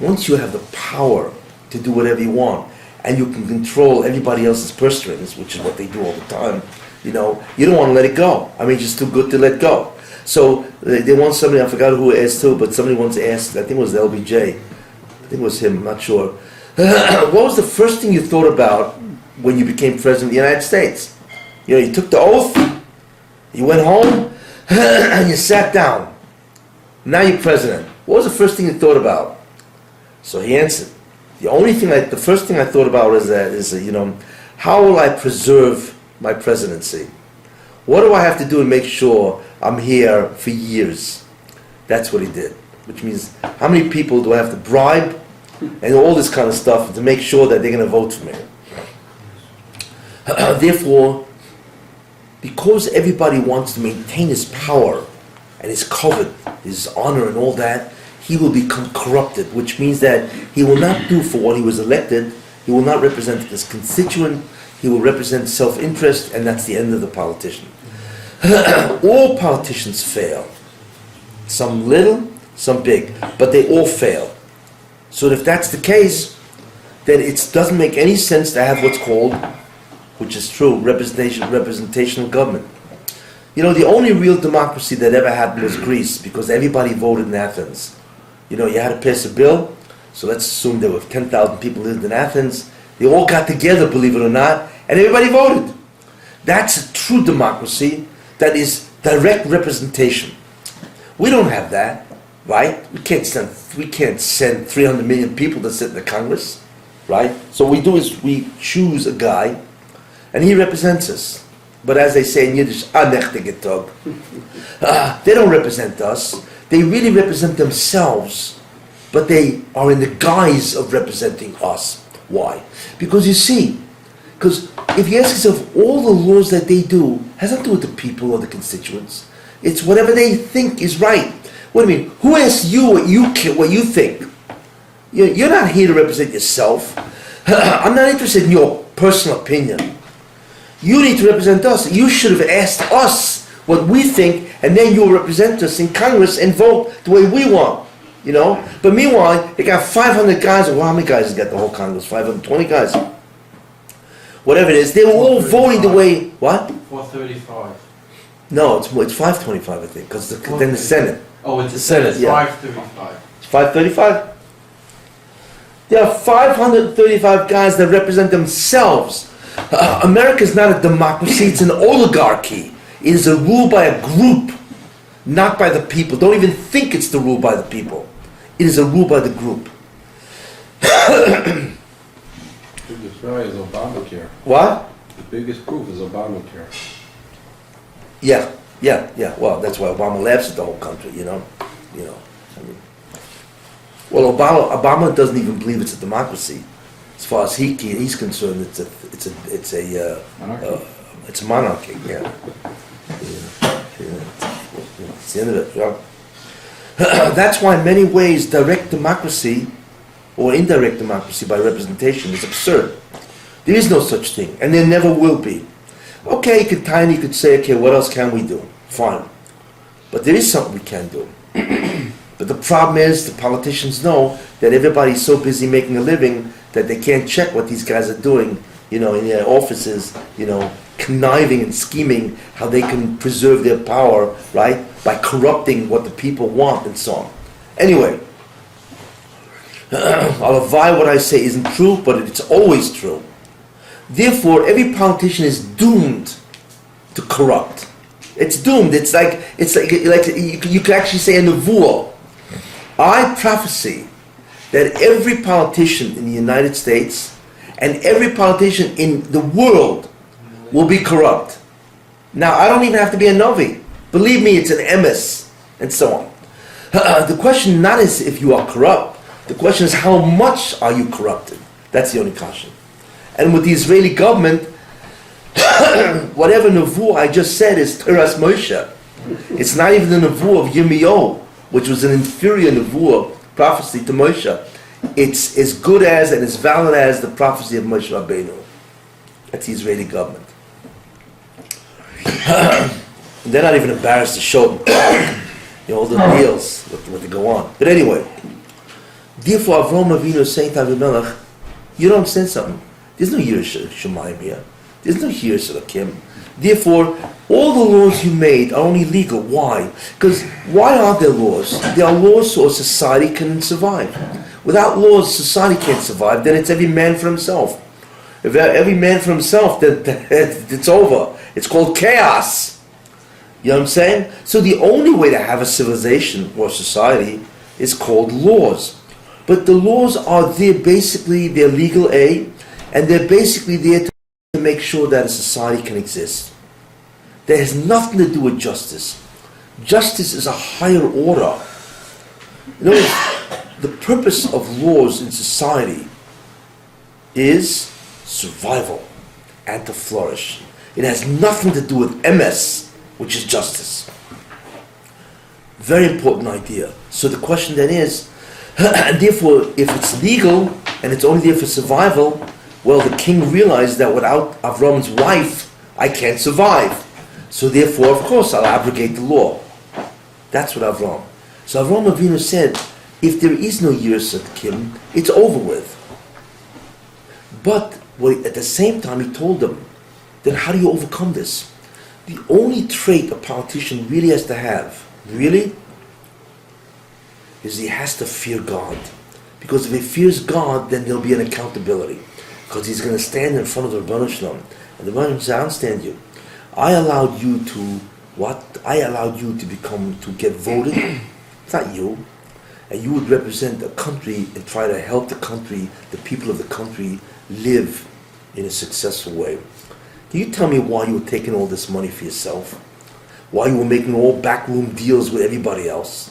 [SPEAKER 1] Once you have the power to do whatever you want, and you can control everybody else's purse strings, which is what they do all the time, you don't want to let it go. It's just too good to let go. So they want somebody, I forgot who asked who, but somebody once asked, I think it was the LBJ, I think it was him, I'm not sure. What was the first thing you thought about when you became president of the United States? You took the oath, you went home, and you sat down. Now you're president. What was the first thing you thought about? So he answered, the first thing I thought about is how will I preserve my presidency? What do I have to do to make sure I'm here for years? That's what he did. Which means, how many people do I have to bribe and all this kind of stuff to make sure that they're going to vote for me? Therefore, because everybody wants to maintain his power and his covet, his honor and all that, he will become corrupted, which means that he will not do for what he was elected. He will not represent his constituent. He will represent self-interest, and that's the end of the politician. All politicians fail. Some little, some big, but they all fail. So if that's the case, then it doesn't make any sense to have what's called, which is true, representational government. The only real democracy that ever happened was Greece, because everybody voted in Athens. You had to pass a bill, so let's assume there were 10,000 people lived in Athens. They all got together, believe it or not, and everybody voted. That's a true democracy. That is direct representation. We don't have that, right? We can't send 300 million people to sit in the Congress, right? So what we do is we choose a guy, and he represents us. But as they say in Yiddish, they don't represent us. They really represent themselves, but they are in the guise of representing us. Why? Because if you ask yourself, all the laws that they do has nothing to do with the people or the constituents. It's whatever they think is right. What do you mean? Who asks you what you think? You're not here to represent yourself. I'm not interested in your personal opinion. You need to represent us. You should have asked us what we think, and then you'll represent us in Congress and vote the way we want. But meanwhile, they got 500 guys, or how many guys has got the whole Congress? 520 guys. Whatever it is, they were all voting the way, what?
[SPEAKER 5] 435.
[SPEAKER 1] No, it's 525, I think, because then the Senate.
[SPEAKER 5] Oh, it's
[SPEAKER 1] the Senate, yeah.
[SPEAKER 5] 535.
[SPEAKER 1] It's 535? There are 535 guys that represent themselves. America is not a democracy, it's an oligarchy. It is a rule by a group, not by the people. Don't even think it's the rule by the people. It is a rule by the group.
[SPEAKER 3] The biggest try is Obamacare.
[SPEAKER 1] What?
[SPEAKER 3] The biggest proof is Obamacare.
[SPEAKER 1] Yeah. Well, that's why Obama laughs at the whole country, Well, Obama doesn't even believe it's a democracy. As far as he's concerned, it's a monarchy. Yeah. It's the end of it. Yeah. That's why in many ways direct democracy or indirect democracy by representation is absurd. There is no such thing, and there never will be. Okay, you could say, okay, what else can we do? Fine. But there is something we can do. But the problem is the politicians know that everybody's so busy making a living that they can't check what these guys are doing, in their offices, conniving and scheming how they can preserve their power, right? By corrupting what the people want and so on. Anyway, I'll avoid what I say isn't true, but it's always true. Therefore, every politician is doomed to corrupt. It's doomed. It's like you could actually say a nevuah. I prophesy that every politician in the United States and every politician in the world will be corrupt. Now, I don't even have to be a Navi. Believe me, it's an emes, and so on. The question not is if you are corrupt. The question is how much are you corrupted? That's the only question. And with the Israeli government, whatever nevuah I just said is Teras Moshe. It's not even the nevuah of Yirmiyahu, which was an inferior nevuah prophecy to Moshe. It's as good as and as valid as the prophecy of Moshe Rabbeinu. That's the Israeli government. They're not even embarrassed to show them all the deals, what they go on. But anyway, therefore Avraham Avinu is saying to Avimelech, you don't understand something. There's no Yiras Shamayim here. There's no Yiras Elokim. Therefore, all the laws you made are only legal. Why? Because why are there laws? There are laws so society can survive. Without laws, society can't survive. Then it's every man for himself. If every man for himself, then it's over. It's called chaos. You know what I'm saying? So the only way to have a civilization or society is called laws. But the laws are there basically, they're legal aid, and they're basically there to make sure that a society can exist. That has nothing to do with justice. Justice is a higher order. In other words, the purpose of laws in society is survival and to flourish. It has nothing to do with emes, which is justice. Very important idea. So the question then is, and therefore, if it's legal and it's only there for survival, well, the king realized that without Avram's wife, I can't survive. So therefore, of course, I'll abrogate the law. That's what Avram. So Avram Avinu said, if there is no Yiras Elokim, it's over with. But at the same time, he told them, then how do you overcome this? The only trait a politician really has to have, really, is he has to fear God. Because if he fears God, then there'll be an accountability. Because he's going to stand in front of the Rebbeinu Shalom. And the Rebbeinu Shalom says, I understand you. I allowed you to get voted. It's not you. And you would represent a country and try to help the country, the people of the country, live in a successful way. Can you tell me why you were taking all this money for yourself? Why you were making all backroom deals with everybody else?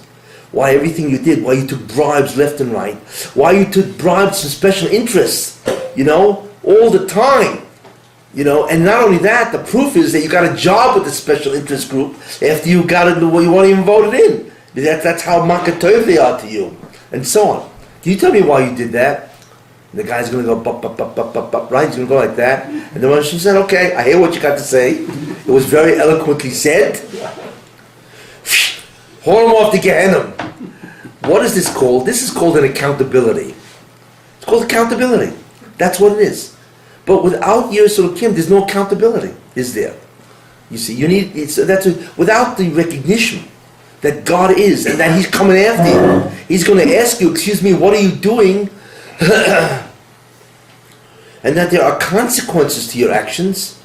[SPEAKER 1] Why everything you did? Why you took bribes left and right? Why you took bribes from special interests? All the time. And not only that, the proof is that you got a job with the special interest group after you got it, you weren't even voted in. That's how makatov they are to you, and so on. Can you tell me why you did that? And the guy's going to go, bup, bup, bup, bup, bup, bup, right? He's going to go like that. And the Rosh said, okay, I hear what you got to say. It was very eloquently said. Haul him off to Gehenna. What is this called? This is called an accountability. It's called accountability. That's what it is. But without Yiras Elokim, there's no accountability, is there? You see, without the recognition that God is and that He's coming after you. He's going to ask you, excuse me, what are you doing? And that there are consequences to your actions.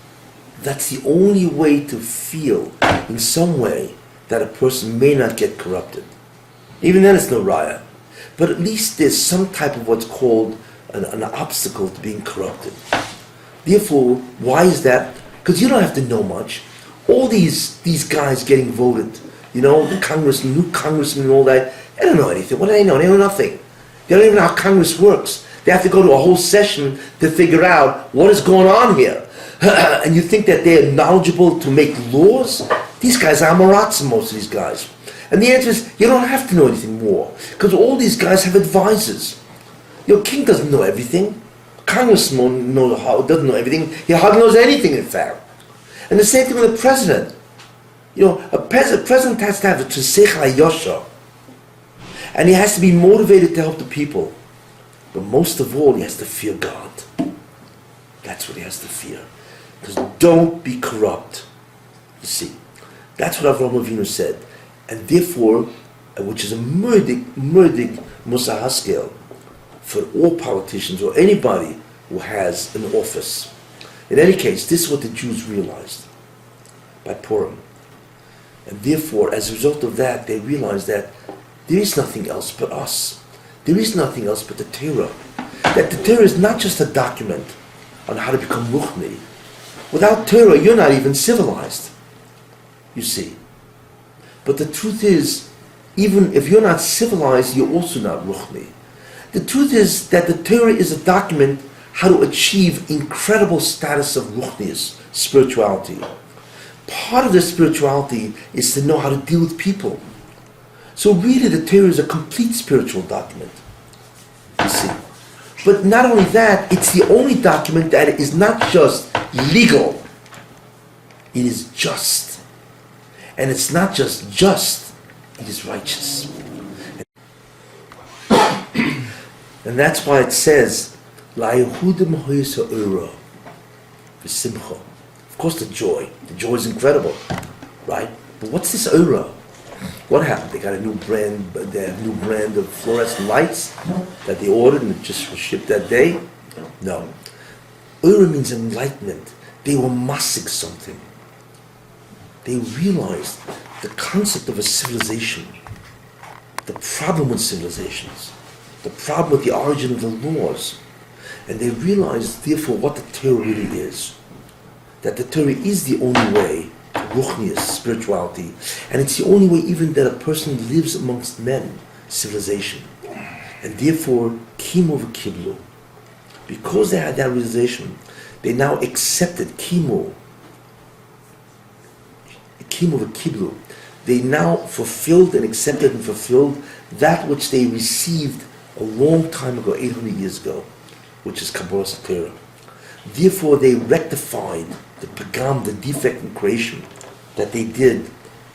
[SPEAKER 1] That's the only way to feel in some way that a person may not get corrupted. Even then it's no raya. But at least there's some type of what's called an obstacle to being corrupted. Therefore, why is that? Because you don't have to know much. All these guys getting voted, the new congressmen and all that, they don't know anything. What do they know? They know nothing. They don't even know how Congress works. They have to go to a whole session to figure out what is going on here. And you think that they're knowledgeable to make laws? These guys are Amaratsim, most of these guys. And the answer is, you don't have to know anything more, because all these guys have advisors. Your king doesn't know everything. Congressman doesn't know everything. He hardly knows anything, in fact. And the same thing with the president. A president has to have a Tresech HaYosha, and he has to be motivated to help the people. But most of all, he has to fear God. That's what he has to fear. Because don't be corrupt. You see, that's what Avraham Avinu said. And therefore, which is a murdig Musa Haskel for all politicians or anybody who has an office. In any case, this is what the Jews realized by Purim. And therefore, as a result of that, they realized that there is nothing else but us. There is nothing else but the Torah. That the Torah is not just a document on how to become Ruchni. Without Torah, you're not even civilized. You see. But the truth is, even if you're not civilized, you're also not Ruchni. The truth is that the Torah is a document how to achieve incredible status of Ruchnius, spirituality. Part of the spirituality is to know how to deal with people. So really the Torah is a complete spiritual document. You see. But not only that, it's the only document that is not just legal, it is just. And it's not just, it is righteous. And that's why it says, La Yehudim Hoysa V'simcha. Of course the joy is incredible, right? But what's this Ura? What happened? They got a new brand, of fluorescent lights that they ordered and it just was shipped that day? No. Ura means enlightenment. They were massing something. They realized the concept of a civilization, the problem with civilizations, the problem with the origin of the laws. And they realized, therefore, what the Torah really is. That the Torah is the only way to Ruchnius, spirituality, and it's the only way even that a person lives amongst men, civilization. And therefore, Kimo v'Kiblu. Because they had that realization, they now accepted Kimo v'Kiblu. They now fulfilled and accepted and fulfilled that which they received a long time ago, 800 years ago, which is Kabbalas Torah. Therefore, they rectified the pagam, the defect in creation that they did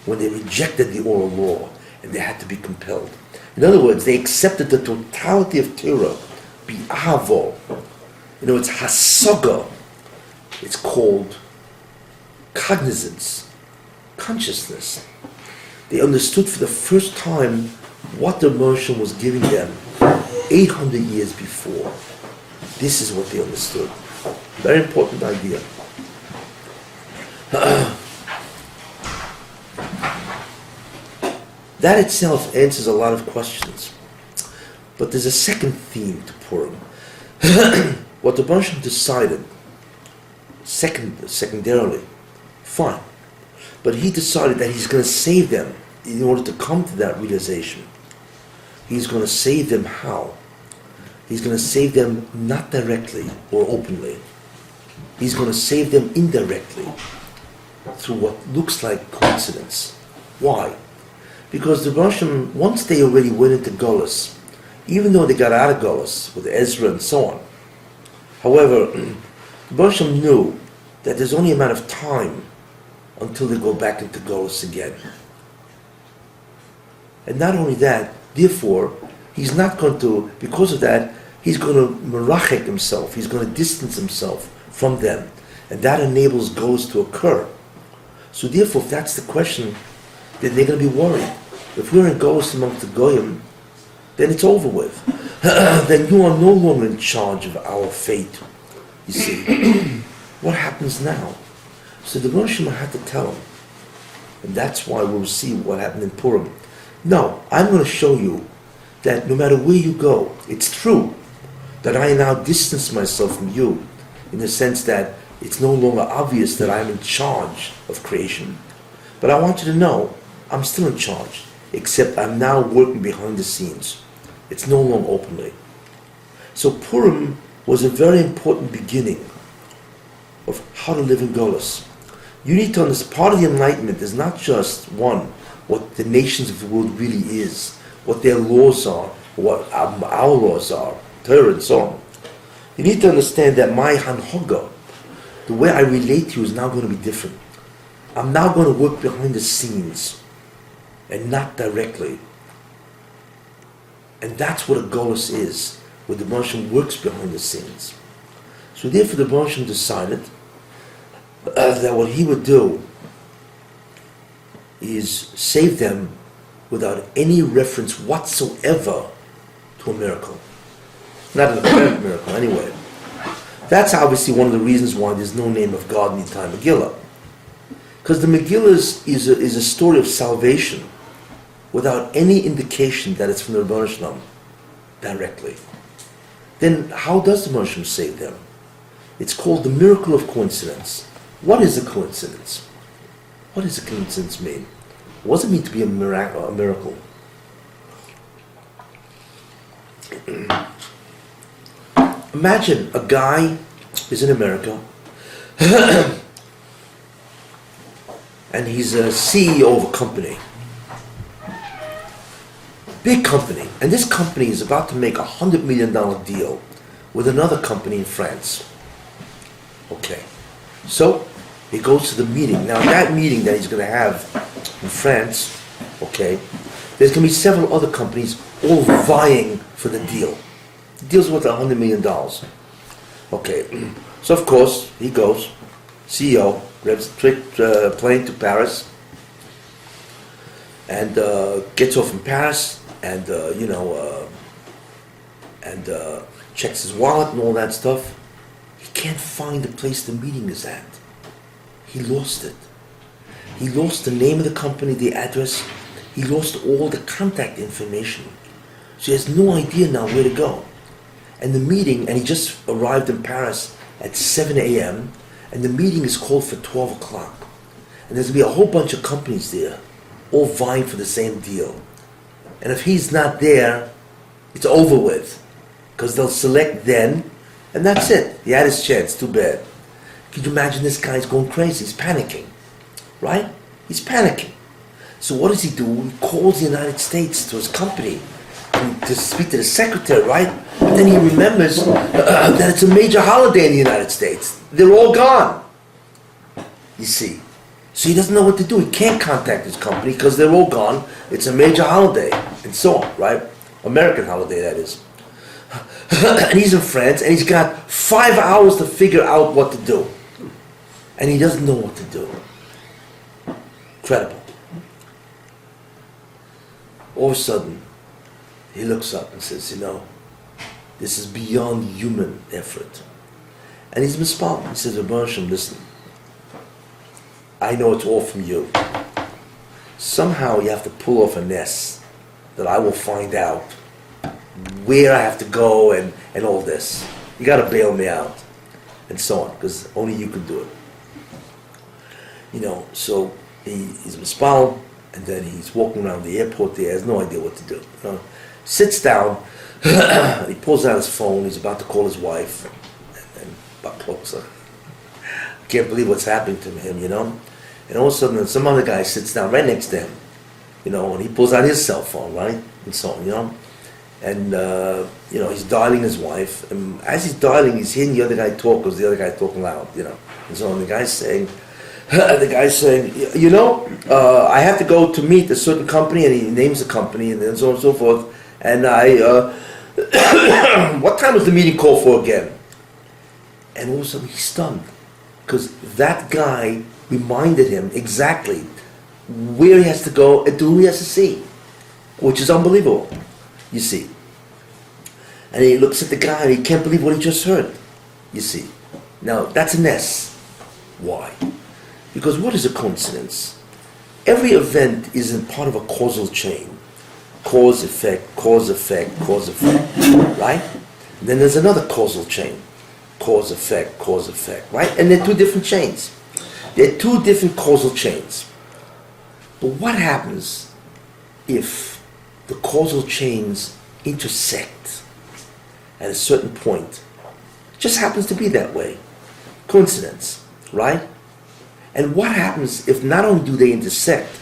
[SPEAKER 1] when they rejected the oral law and they had to be compelled. In other words, they accepted the totality of Torah, bi'avo. It's hasaga. It's called cognizance, consciousness. They understood for the first time what the Moshe was giving them 800 years before. This is what they understood. Very important idea. That itself answers a lot of questions. But there's a second theme to Purim. What the Moshe decided, secondarily, fine. But he decided that he's going to save them in order to come to that realization. He's going to save them how? He's going to save them not directly or openly. He's going to save them indirectly through what looks like coincidence. Why? Because the Russian, once they already went into Golus, even though they got out of Golus with Ezra and so on, however, the Russian knew that there's only a matter of time until they go back into Golus again. And not only that, therefore, he's not going to, because of that, he's going to merachek himself, he's going to distance himself from them. And that enables Golus to occur. So therefore, if that's the question, then they're going to be worried. If we're in Golus amongst the Goyim, then it's over with. Then you are no longer in charge of our fate. You see, what happens now? So the Rosh Hashanah had to tell him. And that's why we'll see what happened in Purim. No, I'm going to show you that no matter where you go, it's true that I now distance myself from you in the sense that it's no longer obvious that I'm in charge of creation. But I want you to know I'm still in charge, except I'm now working behind the scenes. It's no longer openly. So Purim was a very important beginning of how to live in Golus. You need to understand, part of the Enlightenment is not just, one, what the nations of the world really is, what their laws are, what our laws are, Torah and so on. You need to understand that my hanhoga, the way I relate to you, is now going to be different. I'm now going to work behind the scenes and not directly. And that's what a Golus is, where the Moshe works behind the scenes. So therefore the Moshe decided that what he would do is save them without any reference whatsoever to a miracle. Not an apparent miracle, anyway. That's obviously one of the reasons why there's no name of God in the entire Megillah. Because the Megillah is a story of salvation without any indication that it's from the Rebbeinu Shalom directly. Then how does the Moshe save them? It's called the miracle of coincidence. What is a coincidence? What does a coincidence mean? What does it mean to be a miracle? Imagine a guy is in America and he's a CEO of a company. Big company. And this company is about to make $100 million deal with another company in France. Okay. So he goes to the meeting. Now that meeting that he's going to have in France, okay, there's going to be several other companies all vying for the deal. The deal's worth $100 million. Okay. So of course he goes, CEO, grabs a plane to Paris, and gets off in Paris, and checks his wallet and all that stuff. He can't find the place the meeting is at. He lost it. He lost the name of the company, the address. He lost all the contact information. So he has no idea now where to go. And the meeting, and he just arrived in Paris at 7 a.m., and the meeting is called for 12 o'clock. And there's going to be a whole bunch of companies there, all vying for the same deal. And if he's not there, it's over with. Because they'll select then, and that's it. He had his chance, too bad. Could you imagine this guy's going crazy? He's panicking, right? He's panicking. So what does he do? He calls the United States to his company to speak to the secretary, right? But then he remembers that it's a major holiday in the United States. They're all gone, you see. So he doesn't know what to do. He can't contact his company because they're all gone. It's a major holiday, and so on, right? American holiday, that is. And he's in France, and he's got 5 hours to figure out what to do. And he doesn't know what to do. Incredible. All of a sudden, he looks up and says, this is beyond human effort. And he's mispelled. He says, Rebbeinu Shalom, listen, I know it's all from you. Somehow you have to pull off a nest that I will find out where I have to go and all this. You got to bail me out. And so on, because only you can do it. So he's mispelled, and then he's walking around the airport there, has no idea what to do. Sits down, he pulls out his phone, he's about to call his wife, and about closer. Can't believe what's happening to him, And all of a sudden, some other guy sits down right next to him, and he pulls out his cell phone, right? And so on, And, he's dialing his wife, and as he's dialing, he's hearing the other guy talk, because the other guy's talking loud, And so on, the guy's saying, I have to go to meet a certain company, and he names the company, and then so on and so forth. And what time was the meeting called for again? And all of a sudden he's stunned, because that guy reminded him exactly where he has to go and who he has to see, which is unbelievable, you see. And he looks at the guy and he can't believe what he just heard, you see. Now, that's a mess. Why? Because what is a coincidence? Every event is in part of a causal chain. Cause, effect, cause, effect, cause, effect, right? And then there's another causal chain. Cause, effect, right? And they're two different chains. They're two different causal chains. But what happens if the causal chains intersect at a certain point. It just happens to be that way. Coincidence, right? And what happens if not only do they intersect,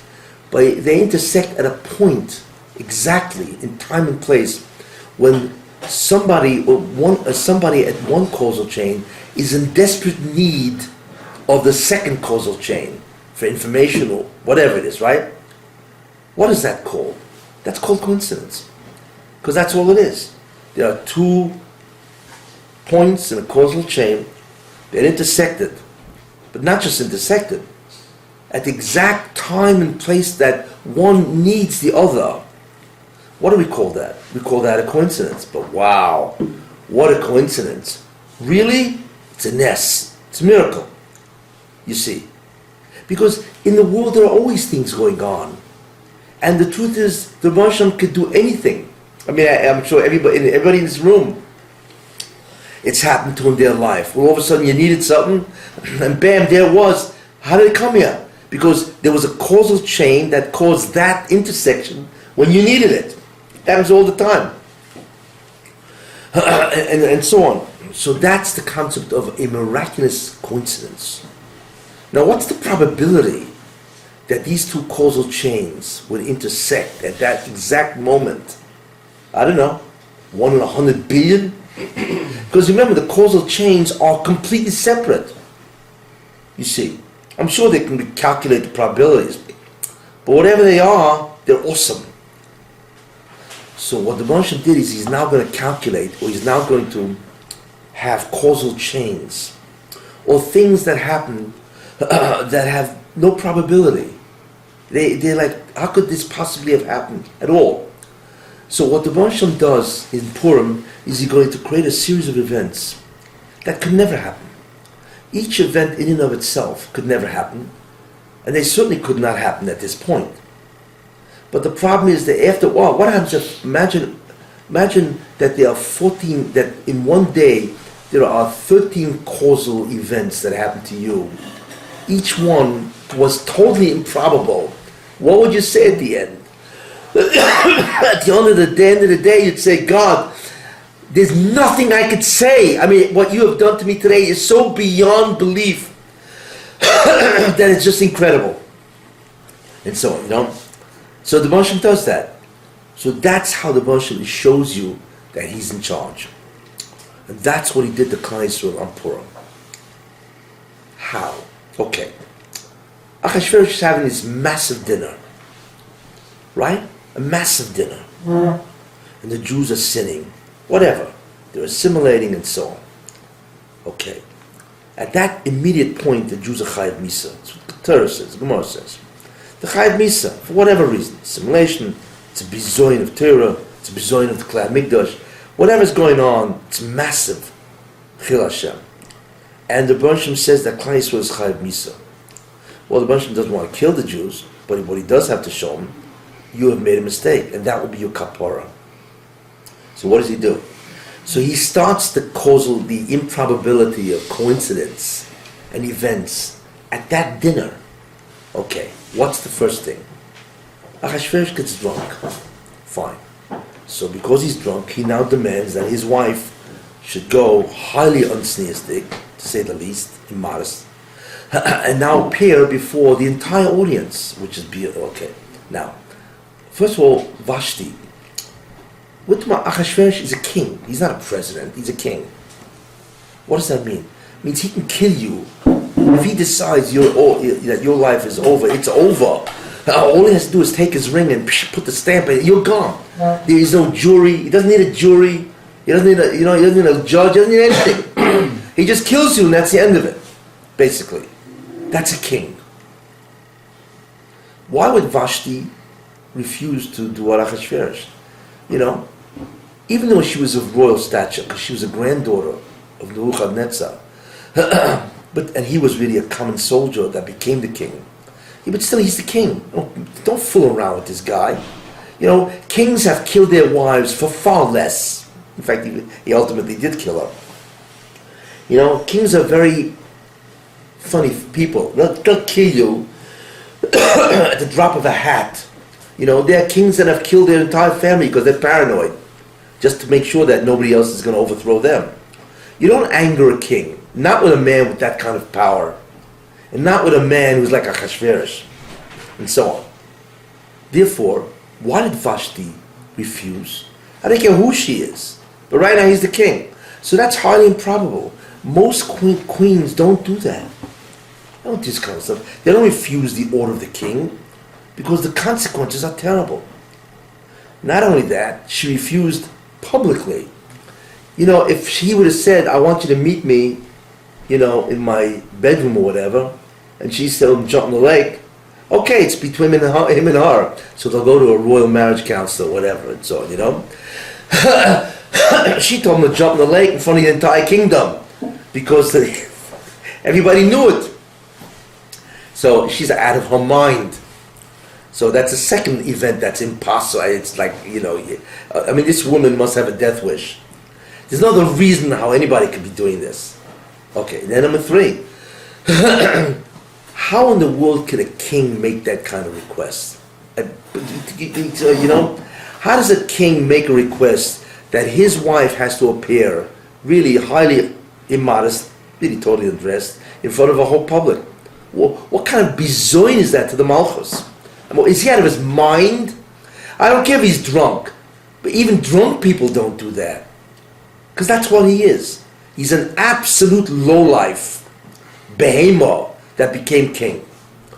[SPEAKER 1] but they intersect at a point exactly in time and place when somebody at one causal chain is in desperate need of the second causal chain for information or whatever it is, right? What is that called? That's called coincidence. Because that's all it is. There are two points in a causal chain that intersected, but not just intersected, at the exact time and place that one needs the other. What do we call that? We call that a coincidence. But wow, what a coincidence. Really? It's a ness. It's a miracle. You see. Because in the world there are always things going on. And the truth is, the Masham could do anything. I mean, I'm sure everybody in this room, it's happened to in their life. Well, all of a sudden you needed something, and bam, there it was. How did it come here? Because there was a causal chain that caused that intersection when you needed it. It happens all the time. And so on. So that's the concept of a miraculous coincidence. Now, what's the probability that these two causal chains would intersect at that exact moment? I don't know, 1 in 100 billion? Because remember, the causal chains are completely separate. You see, I'm sure they can calculate the probabilities, but whatever they are, they're awesome. So what the Moshe did is he's now going to calculate, or he's now going to have causal chains, or things that happen that have no probability. They're like, how could this possibly have happened at all? So what the Moshe does in Purim is he's going to create a series of events that could never happen. Each event in and of itself could never happen, and they certainly could not happen at this point. But the problem is that after a while, what happens if, imagine that there are 14, that in one day there are 13 causal events that happen to you. Each one was totally improbable. What would you say at the end? At the end of the day, you'd say, God, there's nothing I could say. I mean, what you have done to me today is so beyond belief that it's just incredible. And so on, you know? So the Moshe does that. So that's how the Moshe shows you that he's in charge. And that's what he did to Klal Yisrael on Purim. How? Okay. Achashverosh is having this massive dinner. Right? A massive dinner. And the Jews are sinning. Whatever. They're assimilating and so on. Okay. At that immediate point, the Jews are Chayav Misa. That's what the Torah says, the Gemara says. The Chayav Misa, for whatever reason. Assimilation, it's a bizoin of Torah, it's a bizoin of the Klal Mikdash. Whatever's going on, it's massive. Chil Hashem. And the Bershom says that Klal Yisrael is Chayav Misa. Well, the Bershom doesn't want to kill the Jews, but what he does have to show them, you have made a mistake, and that will be your kapara. So what does he do? So he starts the improbability of coincidence and events at that dinner. Okay, what's the first thing? Achashverosh gets drunk. Fine. So because he's drunk, he now demands that his wife should go highly unsneistic, to say the least, immodest, and now appear before the entire audience, which is beautiful. Okay, now, first of all, Vashti. Achashverosh is a king. He's not a president. He's a king. What does that mean? It means he can kill you. If he decides that your life is over, it's over. All he has to do is take his ring and put the stamp in it. You're gone. There is no jury. He doesn't need a jury. He doesn't need he doesn't need a judge. He doesn't need anything. He just kills you, and that's the end of it. Basically, that's a king. Why would Vashti refuse to do what Achashverosh? Even though she was of royal stature, because she was a granddaughter of Nebuchadnezzar, and he was really a common soldier that became the king. Yeah, but still, he's the king. Don't fool around with this guy. Kings have killed their wives for far less. In fact, he ultimately did kill her. Kings are very funny people. They'll kill you at the drop of a hat. There are kings that have killed their entire family because they're paranoid. just to make sure that nobody else is going to overthrow them. You don't anger a king, not with a man with that kind of power, and not with a man who's like a Achashverosh, and so on. Therefore, why did Vashti refuse? I don't care who she is, but right now he's the king. So that's highly improbable. Most queens don't do that. They don't do this kind of stuff. They don't refuse the order of the king because the consequences are terrible. Not only that, she refused publicly. You know, if he would have said, I want you to meet me, you know, in my bedroom or whatever, and she said, jump in the lake, okay, it's between him and her. So they'll go to a royal marriage council or whatever and so on, you know. She told him to jump in the lake in front of the entire kingdom because everybody knew it. So she's out of her mind. So that's a second event that's impossible. It's like, you know, I mean, this woman must have a death wish. There's no other reason how anybody could be doing this. Okay, then number 3. How in the world could a king make that kind of request? You know, how does a king make a request that his wife has to appear really highly immodest, really totally undressed, in front of a whole public? What kind of bizoin is that to the Malchus? I mean, is he out of his mind? I don't care if he's drunk, but even drunk people don't do that. Because that's what he is. He's an absolute lowlife, behemoth that became king.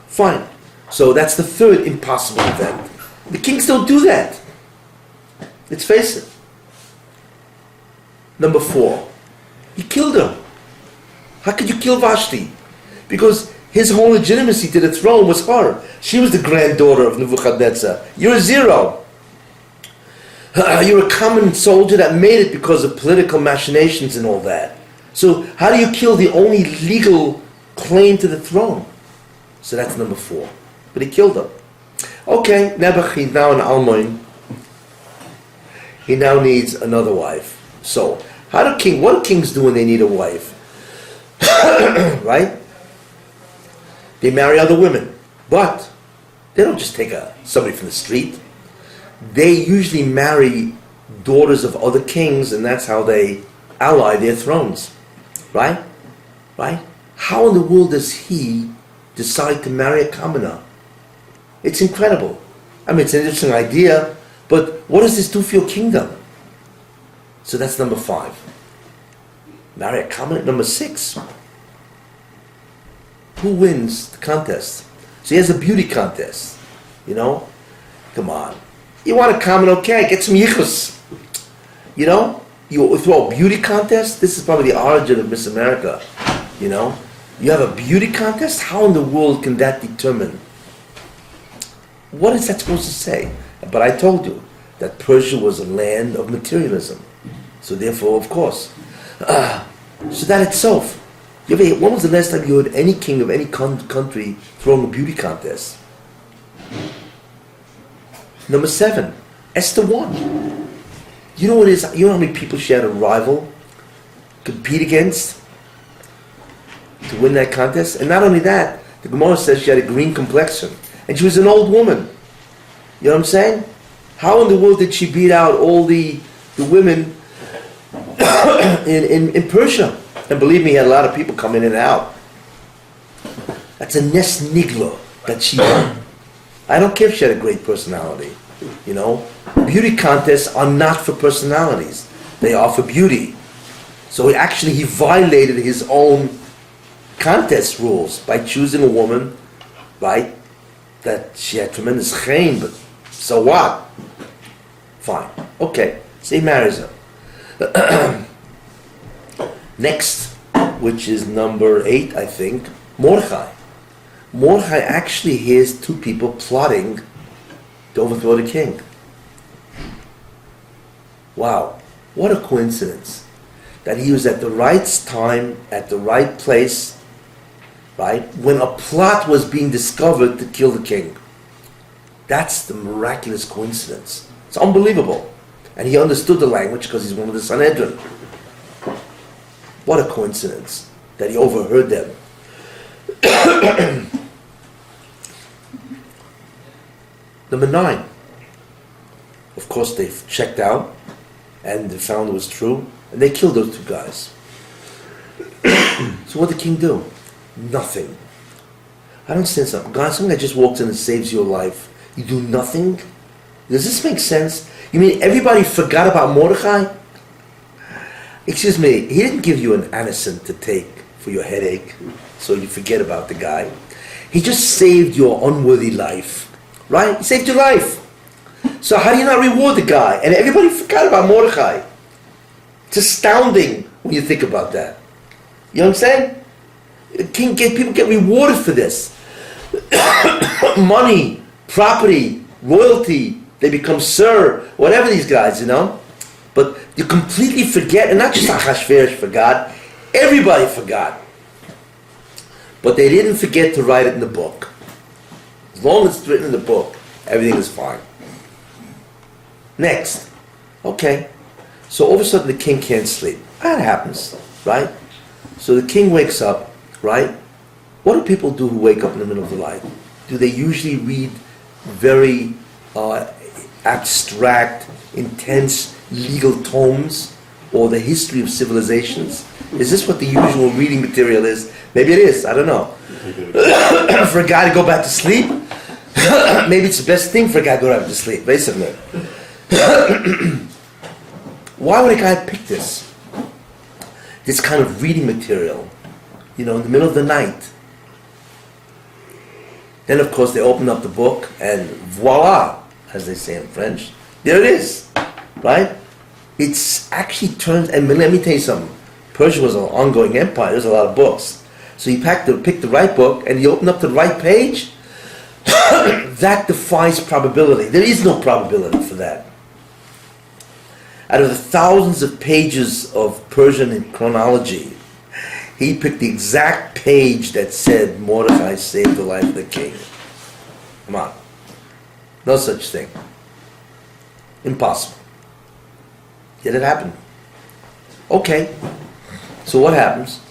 [SPEAKER 1] Fine. So that's the third impossible event. The kings don't do that. Let's face it. Number 4. He killed her. How could you kill Vashti? Because his whole legitimacy to the throne was her. She was the granddaughter of Nebuchadnezzar. You're a zero. You're a common soldier that made it because of political machinations and all that. So how do you kill the only legal claim to the throne? So that's number 4. But he killed her. Okay, Nebuch, he's now an Almoin. He now needs another wife. So, what do kings do when they need a wife? Right? They marry other women. But they don't just take somebody from the street. They usually marry daughters of other kings, and that's how they ally their thrones. Right? Right? How in the world does he decide to marry a commoner? It's incredible. I mean, it's an interesting idea, but what does this do for your kingdom? So that's number 5. Marry a commoner. Number 6. Who wins the contest? So he has a beauty contest. You know? Come on. You want a commoner? Okay, get some yichus. You know? You throw a beauty contest? This is probably the origin of Miss America. You know? You have a beauty contest? How in the world can that determine? What is that supposed to say? But I told you that Persia was a land of materialism. So therefore, of course. So that itself. When was the last time you heard any king of any country throwing a beauty contest? Number 7. Esther won. You know what it is? You know how many people she had to rival, compete against to win that contest? And not only that, the Gemara says she had a green complexion. And she was an old woman. You know what I'm saying? How in the world did she beat out all the women in Persia? And believe me, he had a lot of people coming in and out. That's a nes nigla that she won. I don't care if she had a great personality. You know? Beauty contests are not for personalities. They are for beauty. So he violated his own contest rules by choosing a woman, right? That she had tremendous chain, but so what? Fine. Okay. So he marries her. Next, which is number 8, I think, Mordechai. Mordechai actually hears 2 people plotting to overthrow the king. Wow. What a coincidence. That he was at the right time, at the right place, right, when a plot was being discovered to kill the king. That's the miraculous coincidence. It's unbelievable. And he understood the language because he's one of the Sanhedrin. What a coincidence that he overheard them. Number 9. Of course, they've checked out. and they found it was true, and they killed those two guys. So what did the king do? Nothing. I don't understand something. God, some guy just walks in and saves your life. You do nothing? Does this make sense? You mean everybody forgot about Mordechai? Excuse me, he didn't give you an anisette to take for your headache, so you forget about the guy. He just saved your unworthy life, right? He saved your life. So how do you not reward the guy? And everybody forgot about Mordechai. It's astounding when you think about that. You know what I'm saying? People get rewarded for this. Money, property, royalty, they become sir, whatever these guys, you know. But you completely forget, and not just Achashverosh forgot, everybody forgot. But they didn't forget to write it in the book. As long as it's written in the book, everything is fine. Next. Okay. So all of a sudden the king can't sleep. That happens, right? So the king wakes up, right? What do people do who wake up in the middle of the night? Do they usually read very abstract, intense legal tomes or the history of civilizations? Is this what the usual reading material is? Maybe it is, I don't know. For a guy to go back to sleep, maybe it's the best thing for a guy to go back to sleep, basically. Why would a guy pick this? This kind of reading material, in the middle of the night. Then of course they open up the book and voila, as they say in French, there it is, right? It's actually turned, and let me tell you something, Persia was an ongoing empire, there's a lot of books. So he picked the right book and he opened up the right page. That defies probability. There is no probability for that. Out of the thousands of pages of Persian chronology, he picked the exact page that said Mordechai saved the life of the king. Come on. No such thing. Impossible. Yet it happened. Okay. So what happens?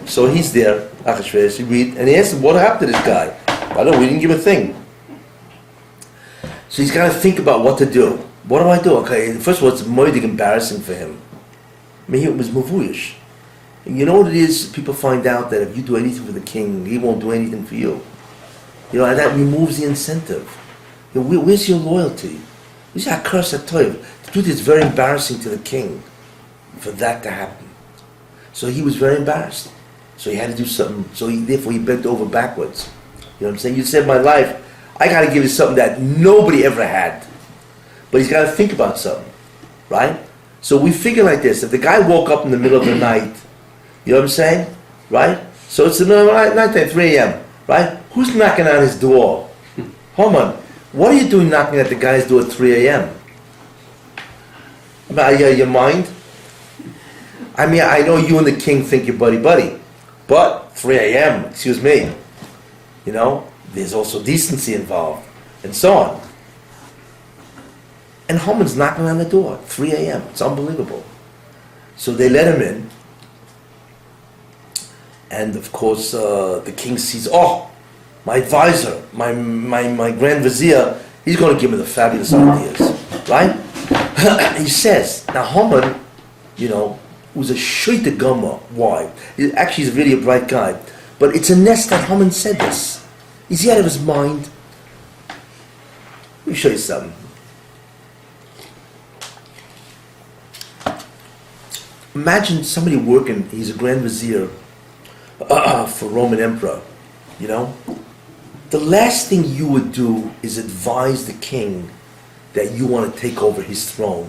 [SPEAKER 1] So he's there, Achashverosh, he read, and he asks him, what happened to this guy? I don't know, we didn't give a thing. So he's got to think about what to do. What do I do? Okay, first of all, it's moidig embarrassing for him. I mean, he was mavuyish. You know what it is? People find out that if you do anything for the king, he won't do anything for you. And that removes the incentive. Where's your loyalty? Where's your curse at toiv? The truth is very embarrassing to the king for that to happen. So he was very embarrassed. So he had to do something. So therefore he bent over backwards. You know what I'm saying? You saved my life. I got to give you something that nobody ever had. But he's got to think about something, right? So we figure like this: if the guy woke up in the middle of the night, you know what I'm saying, right? So it's the middle of the night, 3 a.m., right? Who's knocking on his door? Hold on. What are you doing knocking at the guy's door at 3 a.m.? Your mind? I mean, I know you and the king think you're buddy-buddy, but 3 a.m., excuse me, there's also decency involved, and so on. And Haman's knocking on the door at 3 a.m. It's unbelievable. So they let him in, and of course the king sees, my advisor, my grand vizier, he's going to give me the fabulous ideas, right? He says, now Haman, was a shoyte gama. Why? Actually, he's really a bright guy. But it's a nest that Haman said this. Is he out of his mind? Let me show you something. Imagine somebody working, he's a grand vizier for Roman emperor, The last thing you would do is advise the king that you want to take over his throne.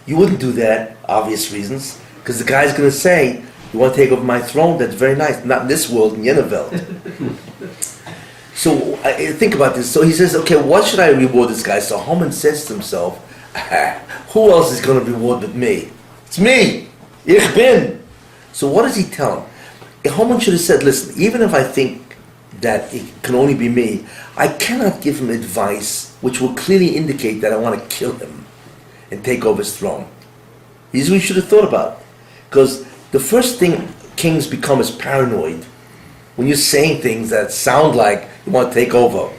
[SPEAKER 1] You wouldn't do that, obvious reasons, because the guy's going to say, you want to take over my throne? That's very nice. Not in this world, in Yeneveld. So think about this. So he says, okay, what should I reward this guy? So Haman says to himself, who else is going to reward with me? It's me. Ich bin. So what does he tell him? Haman should have said, listen, even if I think that it can only be me, I cannot give him advice which will clearly indicate that I want to kill him and take over his throne. This is what you should have thought about. Because the first thing kings become is paranoid when you're saying things that sound like you want to take over.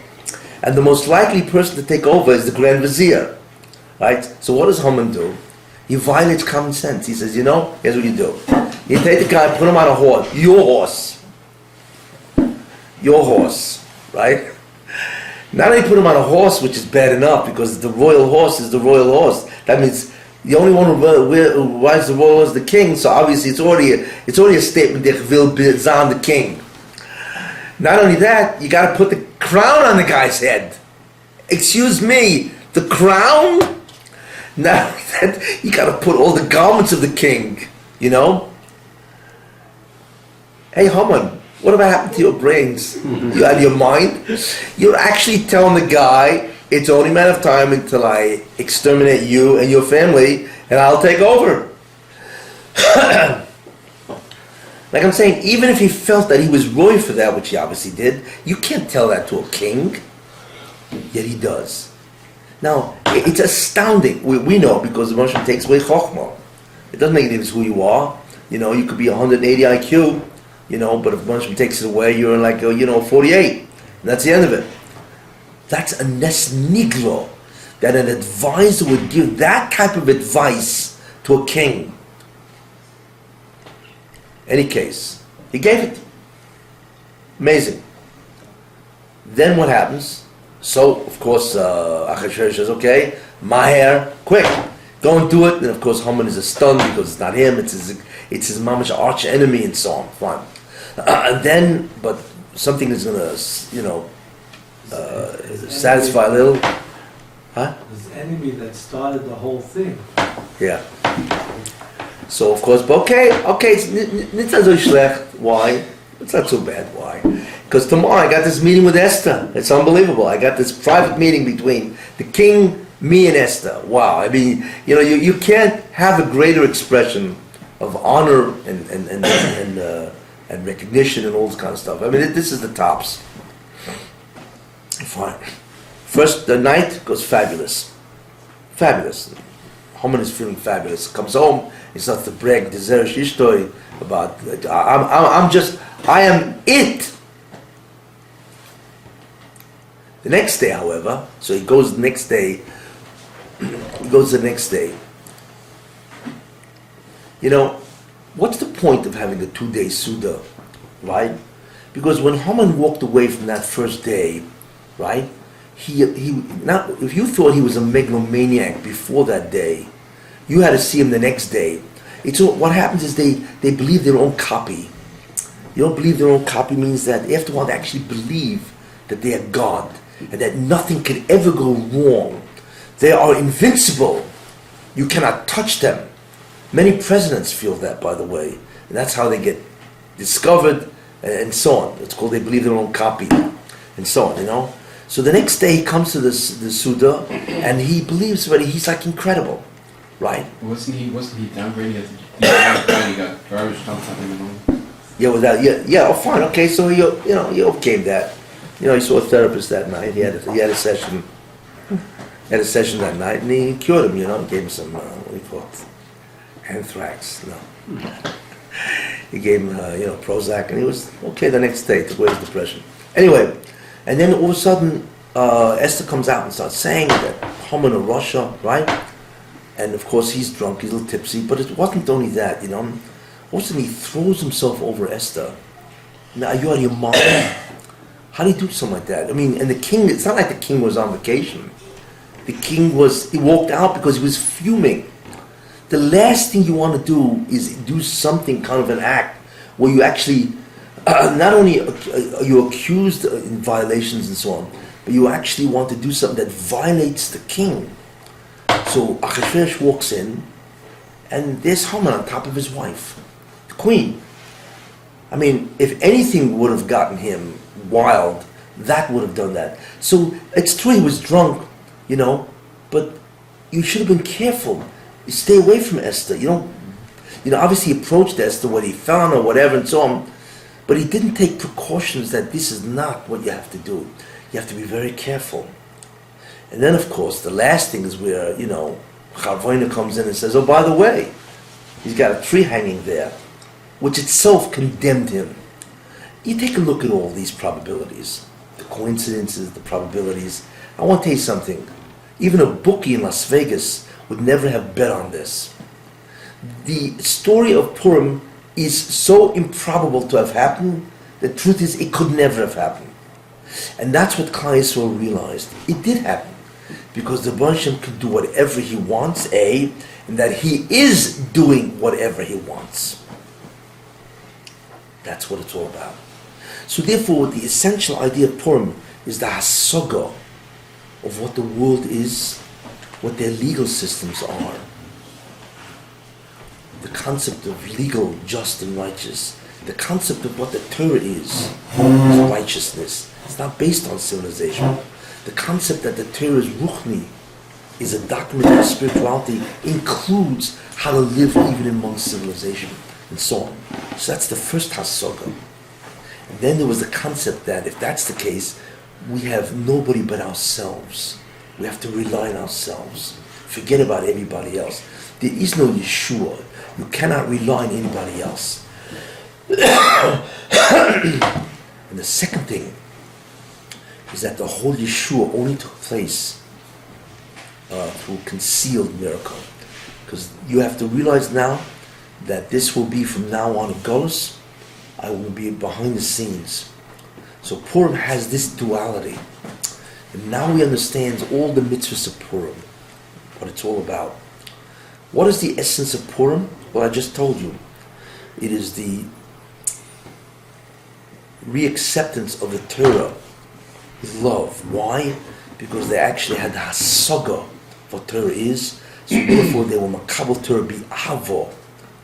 [SPEAKER 1] And the most likely person to take over is the Grand Vizier. Right? So what does Haman do? He violates common sense. He says, here's what you do. You take the guy, put him on a horse, your horse, right? Not only put him on a horse, which is bad enough, because the royal horse is the royal horse. That means the only one who rides the royal horse is the king, so obviously it's already a statement that will be Zan the king. Not only that, you got to put the crown on the guy's head. Excuse me, the crown? Not only that, you got to put all the garments of the king, Hey, Haman, what about happened to your brains? You out of your mind? You're actually telling the guy, it's only a matter of time until I exterminate you and your family, and I'll take over. Like I'm saying, even if he felt that he was royal for that, which he obviously did, you can't tell that to a king. Yet he does. Now, it's astounding. We know because the Moshe takes away Chokhmah. It doesn't make a difference who you are. You could be 180 IQ, but if Moshe takes it away, you're like, 48. And that's the end of it. That's a nes nigro, that an advisor would give that type of advice to a king. Any case, he gave it. Amazing. Then what happens? So, of course, Achashverosh says, okay, Maher, quick, go and do it. And of course, Haman is stunned because it's not him, it's his mama's arch enemy and so on. Fine. And then, but something is going to, satisfy a little. Huh?
[SPEAKER 5] His enemy that started the whole thing.
[SPEAKER 1] Yeah. So, of course, but okay, it's not so schlecht. Why? It's not so bad. Why? Because tomorrow I got this meeting with Esther. It's unbelievable. I got this private meeting between the king, me, and Esther. Wow. I mean, you can't have a greater expression of honor and recognition and all this kind of stuff. I mean, this is the tops. Fine. First, the night goes fabulous. Fabulous. Haman is feeling fabulous. Comes home, he starts to brag, the Zeresh Ishtoi, about, I am it. The next day, however, so he goes the next day, what's the point of having a 2-day Suda, right? Because when Haman walked away from that first day, right, if you thought he was a megalomaniac before that day, you had to see him the next day. What happens is they believe their own copy. You don't believe their own copy means that after a while they actually believe that they are God and that nothing can ever go wrong. They are invincible. You cannot touch them. Many presidents feel that, by the way, and that's how they get discovered and so on. It's called they believe their own copy and so on. So the next day he comes to the Suda and he believes already he's like incredible, right?
[SPEAKER 2] Wasn't he downgraded? He got garbage dumped on him.
[SPEAKER 1] Yeah, oh fine, okay, so he overcame that. He saw a therapist that night. He had a session. That night, and he cured him. Gave him some what do you call it? Anthrax. No, he gave him Prozac, and he was okay the next day. Took away his depression. Anyway, and then all of a sudden, Esther comes out and starts saying that Haman of Russia, right? And of course he's drunk, he's a little tipsy. But it wasn't only that, All of a sudden he throws himself over Esther. Now, are you out of your mind? How do you do something like that? I mean, and the king, it's not like the king was on vacation. The king he walked out because he was fuming. The last thing you want to do is do something, kind of an act, where you actually, not only are you accused in violations and so on, but you actually want to do something that violates the king. So Achashverosh walks in, and there's Haman on top of his wife, the queen. I mean, if anything would have gotten him wild, that would have done that. So it's true he was drunk, but you should have been careful. You stay away from Esther. Obviously he approached Esther when he fell on her, whatever, and so on, but he didn't take precautions that this is not what you have to do. You have to be very careful. And then, of course, the last thing is where, Charvoina comes in and says, oh, by the way, he's got a tree hanging there, which itself condemned him. You take a look at all these probabilities, the coincidences, the probabilities. I want to tell you something. Even a bookie in Las Vegas would never have bet on this. the story of Purim is so improbable to have happened. The truth is, it could never have happened. And that's what Klal Yisrael realized. It did happen. Because the Baruch Hashem can do whatever he wants, and that he is doing whatever he wants. That's what it's all about. So therefore, the essential idea of Purim is the hasaga of what the world is, what their legal systems are. The concept of legal, just and righteous. The concept of what the Torah is righteousness. It's not based on civilization. The concept that the Torah is ruchni, is a document of spirituality, includes how to live even amongst civilization, and so on. So that's the first hasaga. And then there was the concept that if that's the case, we have nobody but ourselves. We have to rely on ourselves. Forget about everybody else. There is no Yeshua. You cannot rely on anybody else. And the second thing is that the whole Yeshua only took place through concealed miracle. Because you have to realize now that this will be from now on a Golus. I will be behind the scenes. So Purim has this duality. And now we understand all the mitzvahs of Purim, what it's all about. What is the essence of Purim? Well, I just told you. It is the reacceptance of the Torah with love. Why? Because they actually had the hasaga of what Torah is. So therefore they were makabel Torah bi'avo,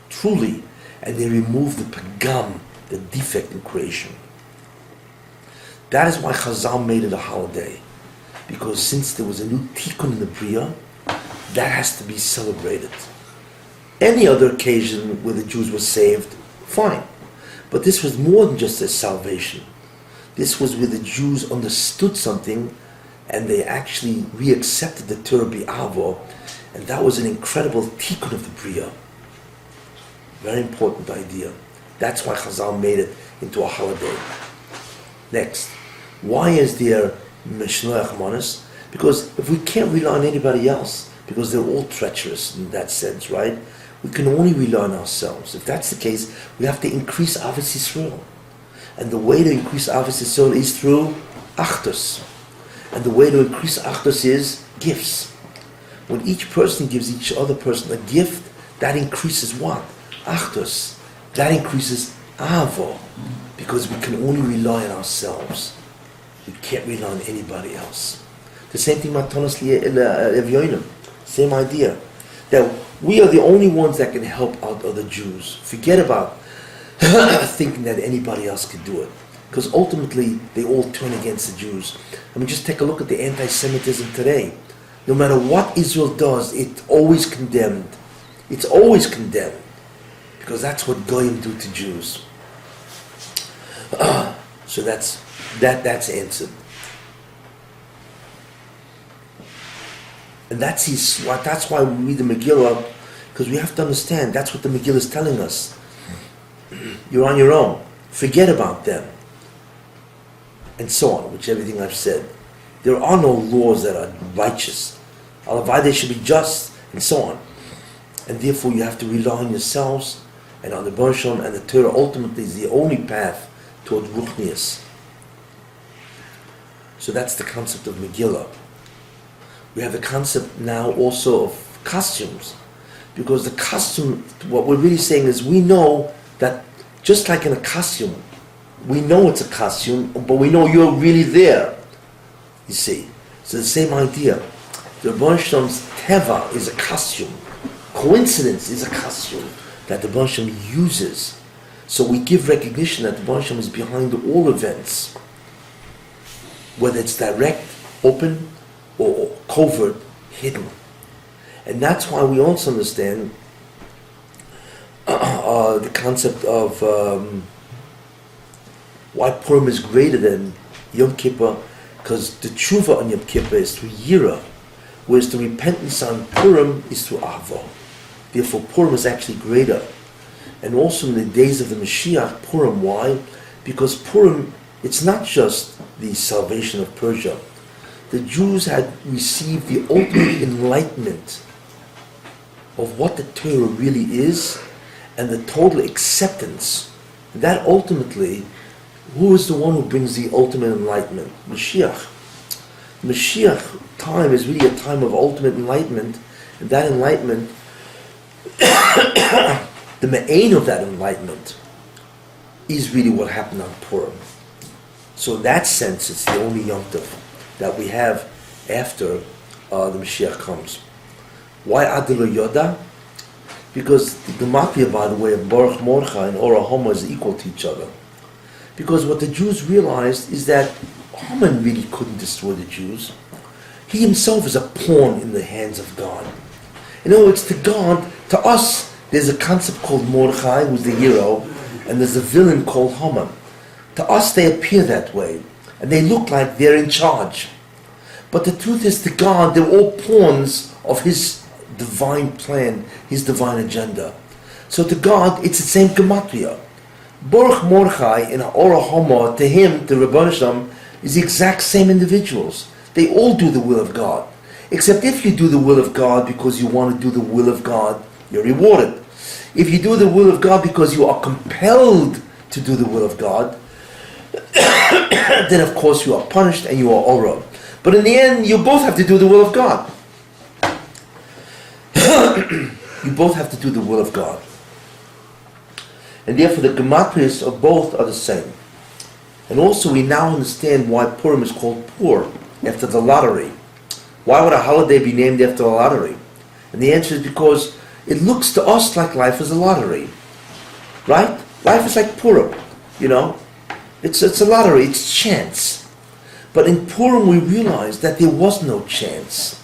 [SPEAKER 1] truly, and they removed the pagam, the defect in creation. That is why Chazal made it a holiday. Because since there was a new tikkun in the Bria, that has to be celebrated. Any other occasion where the Jews were saved, fine. But this was more than just a salvation. This was where the Jews understood something and they actually reaccepted the Torah bi'avo, and that was an incredible tikkun of the Bria. Very important idea. That's why Chazal made it into a holiday. Next, why is there Mishloach Manos? Because if we can't rely on anybody else, because they're all treacherous in that sense, right? We can only rely on ourselves. If that's the case, we have to increase Avos Yisrael. And the way to increase Avos Yisrael is through Achdus. And the way to increase Achdus is gifts. When each person gives each other person a gift, that increases what? Achdus. That increases Avo. Because we can only rely on ourselves. We can't rely on anybody else. The same thing Matanos Evyonim. Same idea. That we are the only ones that can help out other Jews. Forget about thinking that anybody else could do it. Because ultimately, they all turn against the Jews. I mean, just take a look at the anti-Semitism today. No matter what Israel does, it's always condemned. It's always condemned. Because that's what Goyim do to Jews. So that's answered. And that's why we read the Megillah, because we have to understand that's what the Megillah is telling us. You're on your own. Forget about them. And so on, which everything I've said. There are no laws that are righteous. Alavai, they should be just, and so on. And therefore you have to rely on yourselves and on the Baruch Shalom, and the Torah ultimately is the only path toward Ruchnius. So that's the concept of Megillah. We have the concept now also of costumes. Because the costume, what we're really saying is we know that just like in a costume, we know it's a costume, but we know you're really there. You see. So the same idea. The Baruch Shalom's Teva is a costume. Coincidence is a costume that the Baruch Shalom uses. So we give recognition that the Baruch Shalom is behind all events. Whether it's direct, open, or covert, hidden. And that's why we also understand the concept of why Purim is greater than Yom Kippur, because the tshuva on Yom Kippur is through Yira, whereas the repentance on Purim is through Avo. Therefore Purim is actually greater. And also in the days of the Mashiach, Purim, why? Because Purim, it's not just the salvation of Persia. The Jews had received the ultimate enlightenment of what the Torah really is and the total acceptance. That ultimately, who is the one who brings the ultimate enlightenment? Mashiach. Mashiach time is really a time of ultimate enlightenment, and that enlightenment, the me'ain of that enlightenment, is really what happened on Purim. So in that sense, it's the only Yom Tov that we have after the Mashiach comes. Why Adil Yoda? Because the Gematria, by the way, of Baruch Mordechai and Ora Homa is equal to each other. Because what the Jews realized is that Haman really couldn't destroy the Jews. He himself is a pawn in the hands of God. In other words, to God, to us, there's a concept called Mordechai, who's the hero, and there's a villain called Haman. To us, they appear that way, and they look like they're in charge. But the truth is, to God, they're all pawns of His divine plan, His divine agenda. So to God, it's the same gematria. Baruch Mordechai and Ora Homa, to him, to Rebbeinu Shalom, is the exact same individuals. They all do the will of God. Except if you do the will of God because you want to do the will of God, you're rewarded. If you do the will of God because you are compelled to do the will of God, then of course you are punished and you are Ora. But in the end, you both have to do the will of God. You both have to do the will of God. And therefore the gematrias of both are the same. And also we now understand why Purim is called Pur, after the lottery. Why would a holiday be named after a lottery? And the answer is because it looks to us like life is a lottery. Right? Life is like Purim, you know. It's a lottery, it's chance. But in Purim we realize that there was no chance.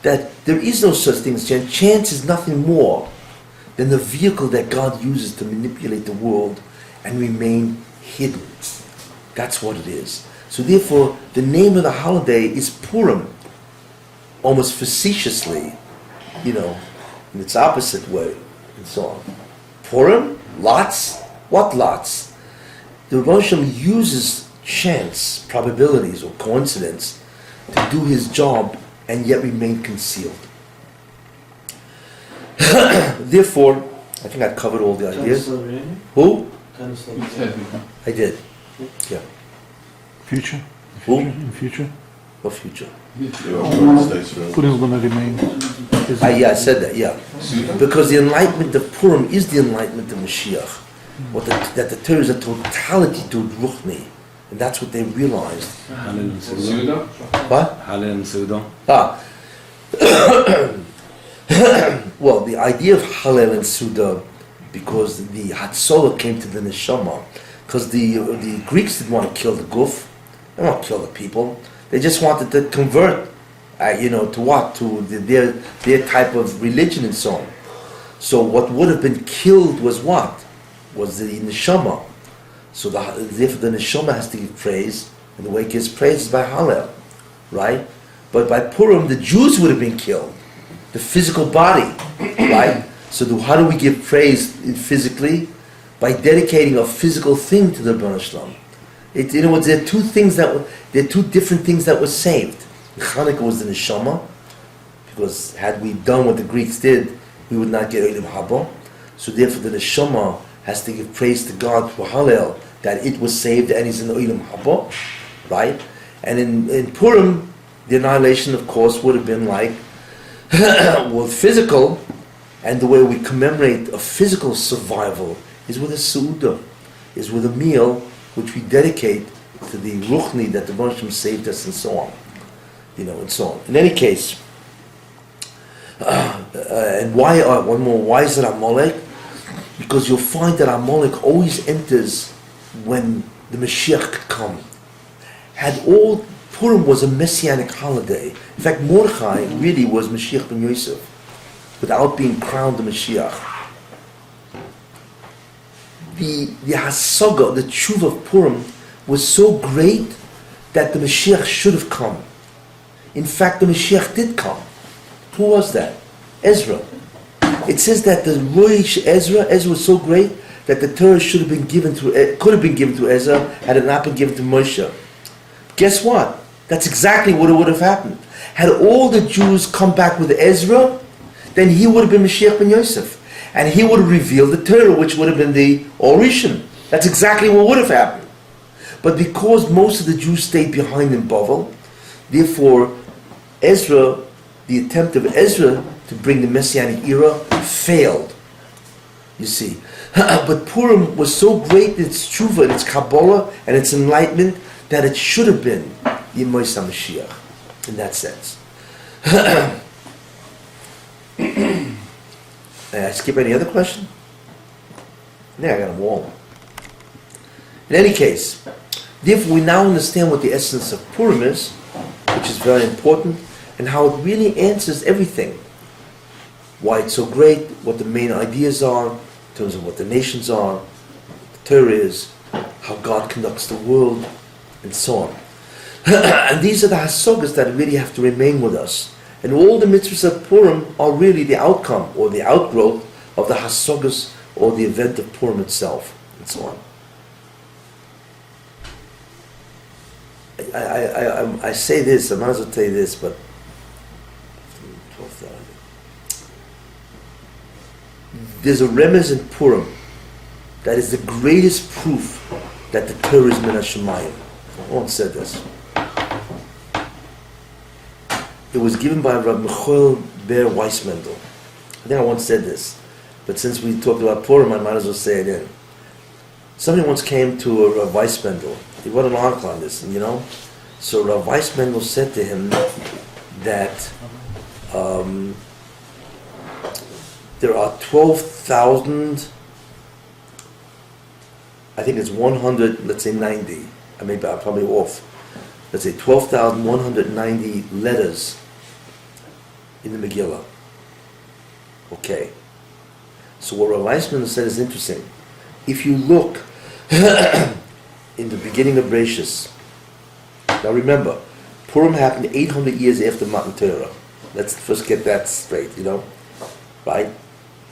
[SPEAKER 1] That there is no such thing as chance. Chance is nothing more than the vehicle that God uses to manipulate the world and remain hidden. That's what it is. So therefore, the name of the holiday is Purim, almost facetiously, you know, in its opposite way, and so on. Purim? Lots? What lots? The Rosh uses chance, probabilities, or coincidence to do his job and yet remain concealed. Therefore, I think I covered all the ideas. Who? I did. Yeah.
[SPEAKER 4] Future?
[SPEAKER 1] Who?
[SPEAKER 4] In future?
[SPEAKER 1] What future?
[SPEAKER 4] Purim is going to remain.
[SPEAKER 1] Yeah, I said that, yeah. Because the enlightenment of Purim is the enlightenment of Mashiach. That the Torah is a totality to Ruchni. And that's what they realized.
[SPEAKER 2] Suda?
[SPEAKER 1] What?
[SPEAKER 6] Halal and Suda.
[SPEAKER 1] Well, the idea of Halal and Suda, because the Hatzolah came to the Neshama, because the Greeks didn't want to kill the Guf, they didn't want to kill the people, they just wanted to convert, to what? To their type of religion and so on. So what would have been killed was what? Was the Neshama. So therefore the Neshama has to give praise, and the way it gives praise is by Halal, right? But by Purim, the Jews would have been killed. The physical body, right? So how do we give praise physically? By dedicating a physical thing to the Rebbeinu Shalom. In other words, there are two different things that were saved. Chanukah was the neshama, because had we done what the Greeks did, we would not get Olam Haba. So therefore, the neshama has to give praise to God for Hallel that it was saved and is in Olam Haba, right? And in Purim, the annihilation, of course, would have been like physical, and the way we commemorate a physical survival is with a Seudah, is with a meal which we dedicate to the Ruchni that the Rosh saved us, and so on. And so on. In any case, and why, one more, why is it Amalek? Because you'll find that Amalek always enters when the Mashiach could come. Purim was a messianic holiday. In fact, Mordechai really was Mashiach ben Yosef, without being crowned the Mashiach. The Hasaga, the tshuva of Purim, was so great that the Mashiach should have come. In fact, the Mashiach did come. Who was that? Ezra. It says that the Rosh Ezra was so great that the Torah could have been given to Ezra had it not been given to Moshe. Guess what? That's exactly what would have happened. Had all the Jews come back with Ezra, then he would have been Mashiach ben Yosef. And he would have revealed the Torah, which would have been the Orishan. That's exactly what would have happened. But because most of the Jews stayed behind in Bavel, therefore Ezra, the attempt of Ezra to bring the Messianic era failed. You see. But Purim was so great in its tshuva, and its Kabbalah, and its enlightenment, that it should have been Yemei Mashiach, in that sense. I skip any other question? Yeah, I got them all. In any case, therefore we now understand what the essence of Purim is, which is very important, and how it really answers everything. Why it's so great, what the main ideas are, in terms of what the nations are, what the Torah is, how God conducts the world, and so on. And these are the hasogas that really have to remain with us. And all the mitzvahs of Purim are really the outcome or the outgrowth of the hasogas or the event of Purim itself, and so on. I say this, I might as well tell you this, but there's a remez in Purim that is the greatest proof that the Torah is min hashemayim. I once said this. It was given by Rav Michael Ber Weiss Mendel. I think I once said this, but since we talked about Purim, I might as well say it in. Somebody once came to a Rav Weiss Mendel. He wrote an article on this, and so Rav Weiss Mendel said to him that there are 12,000, I think it's 100, let's say 90, I'm probably off, let's say 12,190 letters in the Megillah. Okay. So what Rav Weiss Mendel said is interesting. If you look in the beginning of Bereshis, now remember, Purim happened 800 years after Matan Torah. Let's first get that straight, right?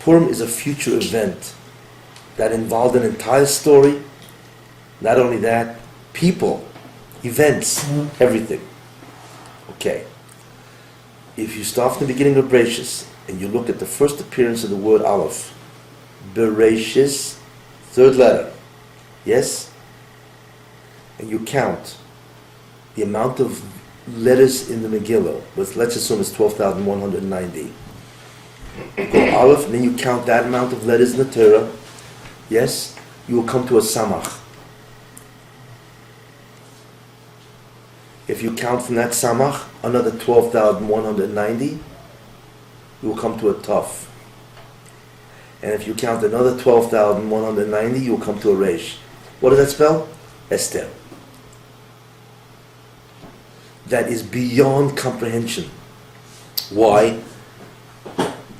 [SPEAKER 1] Purim is a future event that involved an entire story. Not only that, people, events, everything. Okay. If you start from the beginning of Bereshis and you look at the first appearance of the word Aleph, Bereshis, third letter, yes? And you count the amount of letters in the Megillah, let's assume it's 12,190. Go Aleph, and then you count that amount of letters in the Torah, yes? You will come to a Samach. If you count from that Samach, another 12,190, you will come to a Tov. And if you count another 12,190, you will come to a Reish. What does that spell? Esther. That is beyond comprehension. Why?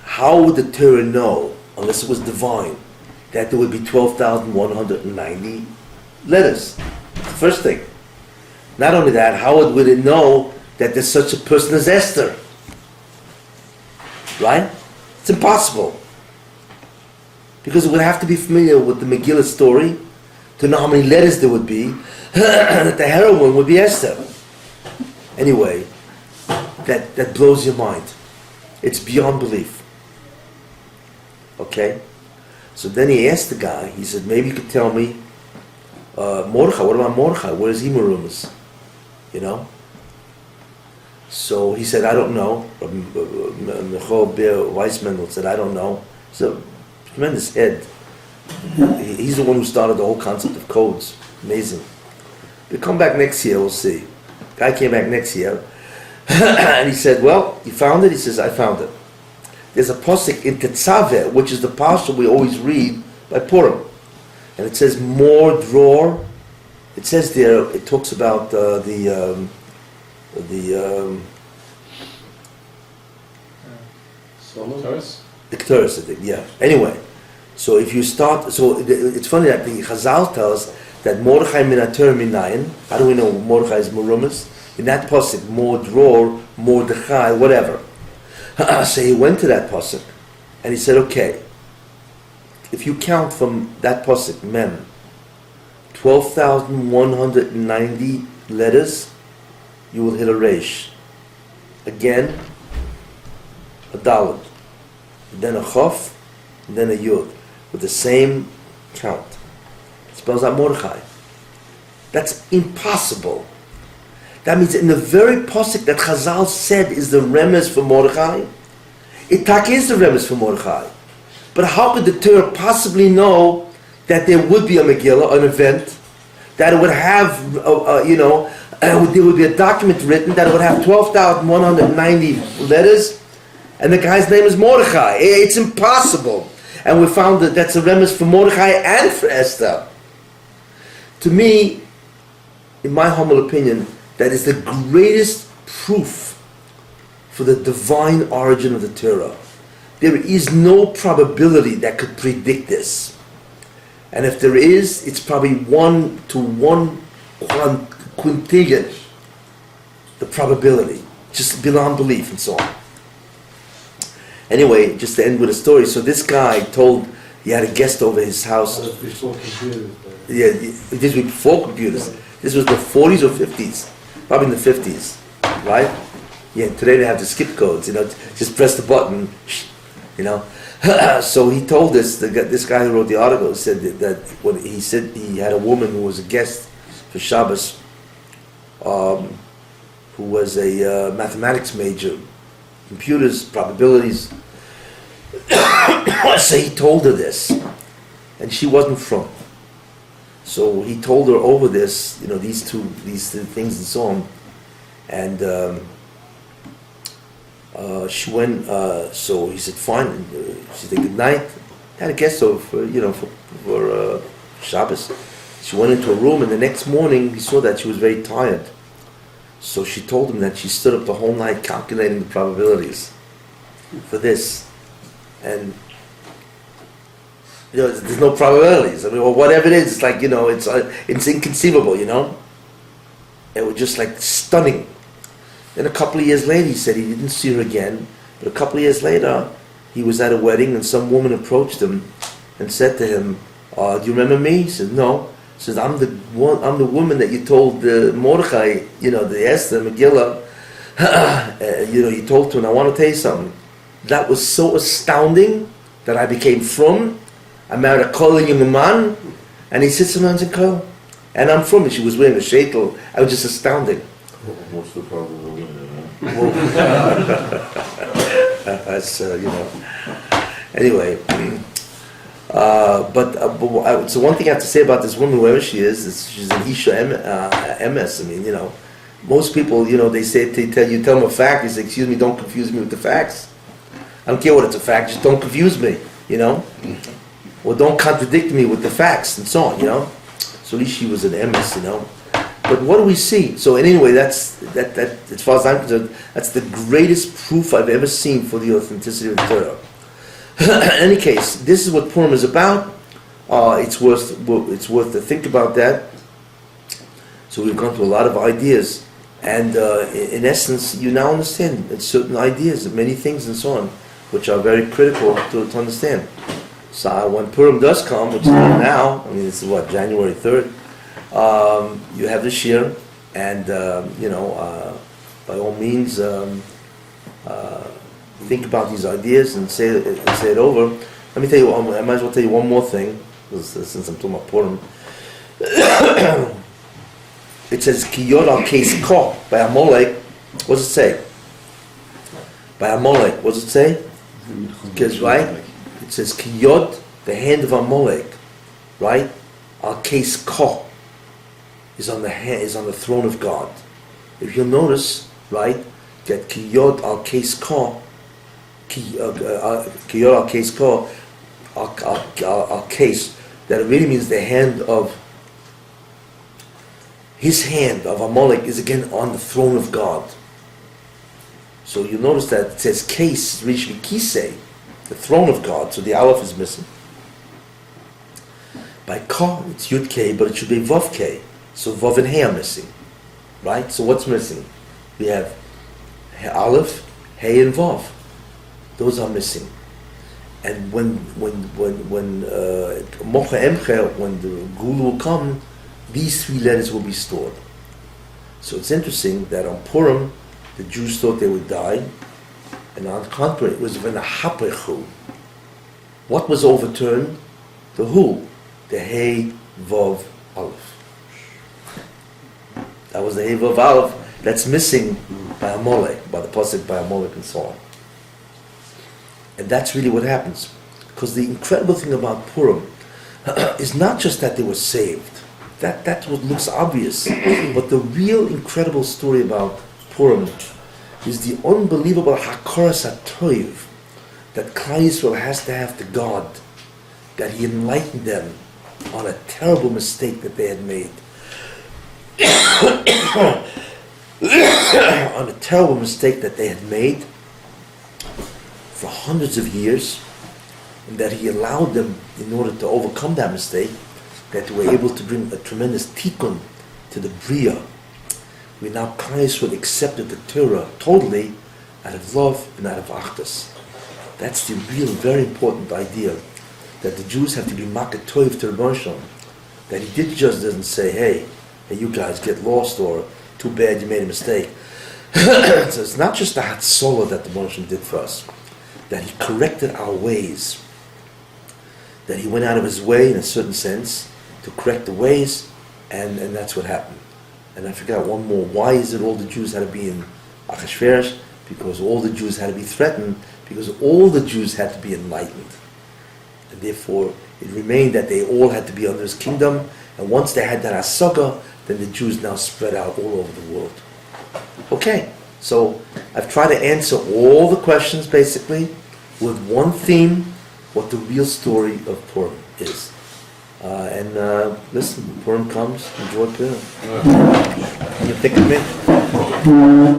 [SPEAKER 1] How would the Torah know, unless it was divine, that there would be 12,190 letters? First thing. Not only that, how would it know that there's such a person as Esther? Right? It's impossible. Because it would have to be familiar with the Megillah story to know how many letters there would be, that the heroine would be Esther. Anyway, that blows your mind. It's beyond belief. Okay? So then he asked the guy, he said, maybe you could tell me, Mordechai, what about Mordechai? Where is he marumas? So he said, I don't know. Michael Ber Weiss Mendel said, I don't know. He's a tremendous head. He's the one who started the whole concept of codes. Amazing. We'll come back next year, we'll see. Guy came back next year, and he said, well, you found it? He says, I found it. There's a posik in Tetzaveh, which is the parsha we always read by Purim. And it says, more dror. It says there, it talks about the Ketores, I think, yeah. Anyway, so if you start, it's funny that the Chazal tells that Mordechai minater minayin. How do we know Mordechai is Merumas? In that pasuk, more dror, Mordechai, whatever. So he went to that pasuk, and he said, okay, if you count from that pasuk, Mem, 12,190 letters, you will hit a Reish. Again, a Dalet. then a Chof, and then a Yud, with the same count. It spells out Mordechai. That's impossible. That means in the very pasuk that Chazal said is the remez for Mordechai, it tak is the remez for Mordechai. But how could the Torah possibly know that there would be a Megillah, an event, that it would have, there would be a document written that would have 12,190 letters, and the guy's name is Mordechai? It's impossible. And we found that that's a remez for Mordechai and for Esther. To me, in my humble opinion, that is the greatest proof for the divine origin of the Torah. There is no probability that could predict this. And if there is, it's probably 1 to 1 quintillion, the probability, just beyond belief and so on. Anyway, just to end with a story, so this guy he had a guest over his house.
[SPEAKER 5] That was before computers.
[SPEAKER 1] Yeah, this was before computers. This was the 40s or 50s, probably in the 50s, right? Yeah, today they have the skip codes, just press the button, So he told us, this guy who wrote the article said that when he said he had a woman who was a guest for Shabbos, who was a mathematics major, computers, probabilities. So he told her this, and she wasn't from. So he told her over this, these two things and so on, and she went. So he said, "Fine." She said, "Good night." Had a guest over for Shabbos. She went into a room, and the next morning he saw that she was very tired. So she told him that she stood up the whole night calculating the probabilities for this, and there's no probabilities. I mean, or whatever it is, it's like it's inconceivable. It was just like stunning. Then a couple of years later, he said he didn't see her again. But a couple of years later, he was at a wedding, and some woman approached him and said to him, "Do you remember me?" He said, "No." She says, I'm the woman that you told Mordechai, the Esther, Megillah, you told to, and I want to tell you something. That was so astounding that I became from. I married a Kol young man, and he sits around in Kol. And I'm from, and she was wearing a sheitel. I was just astounding.
[SPEAKER 3] What's the problem with women,
[SPEAKER 1] That's, Anyway. So one thing I have to say about this woman, whoever she is she's an Isha MS. I mean, most people, they say, you tell them a fact, they say, "Excuse me, don't confuse me with the facts. I don't care what it's a fact, just don't confuse me, or don't contradict me with the facts," and so on, So at least she was an MS, But what do we see? So anyway, that's as far as I'm concerned, that's the greatest proof I've ever seen for the authenticity of the Torah. In any case, this is what Purim is about. It's worth to think about that. So we've gone through a lot of ideas, and in essence, you now understand certain ideas, many things, and so on, which are very critical to understand. So when Purim does come, which is not now, I mean, it's January 3rd. You have this year, and by all means. Think about these ideas and say it over. Let me tell you, I might as well tell you one more thing, since I'm talking about Purim. It says, Ki Yod al Keis Ko, by Amalek. What does it say? By Amalek, what does it say? Because, right? It says, Ki Yod, the hand of Amalek, right? Al Keis Ko is on the throne of God. If you'll notice, right, that Ki Yod al Keis Ko, al case call al case, that it really means the hand of his hand of Amalek is again on the throne of God. So you notice that it says case, Rish Kisei, the throne of God, so the aleph is missing. By Ka, it's Yud K, but it should be Vav K. So Vav and He are missing. Right? So what's missing? We have aleph, He and Vav. Those are missing, and when Mocha Emcher, when the Gul will come, these 3 letters will be stored. So it's interesting that on Purim, the Jews thought they would die, And on the contrary, it was v'nahapechu. What was overturned? The who? The Hey Vav Aleph. That was the Hey Vav Aleph that's missing by Amalek, by the pasuk by Amalek and so on. And that's really what happens. Because the incredible thing about Purim is not just that they were saved. That's what looks obvious. But the real incredible story about Purim is the unbelievable Hakaras HaToiv that Klal Yisrael has to have to God, that He enlightened them on a terrible mistake that they had made. On a terrible mistake that they had made for hundreds of years, and that He allowed them, in order to overcome that mistake, that they were able to bring a tremendous tikkun to the Bria. We now, Klal Yisrael accepted the Torah totally out of love and out of achdus. That's the real, very important idea, that the Jews have to be makat toiv to Rebbeinu Shalom. That He just doesn't say, hey, you guys get lost, or too bad you made a mistake. So it's not just the hatzolah that the Rebbeinu Shalom did for us, that He corrected our ways, that He went out of His way, in a certain sense, to correct the ways, and that's what happened. And I forgot one more. Why is it all the Jews had to be in Achashverosh? Because all the Jews had to be threatened, because all the Jews had to be enlightened. And therefore, it remained that they all had to be under His kingdom, and once they had that asaga, then the Jews now spread out all over the world. Okay, so I've tried to answer all the questions, basically, with one theme, what the real story of Purim is. Listen, when Purim comes, enjoy Purim. You think of me?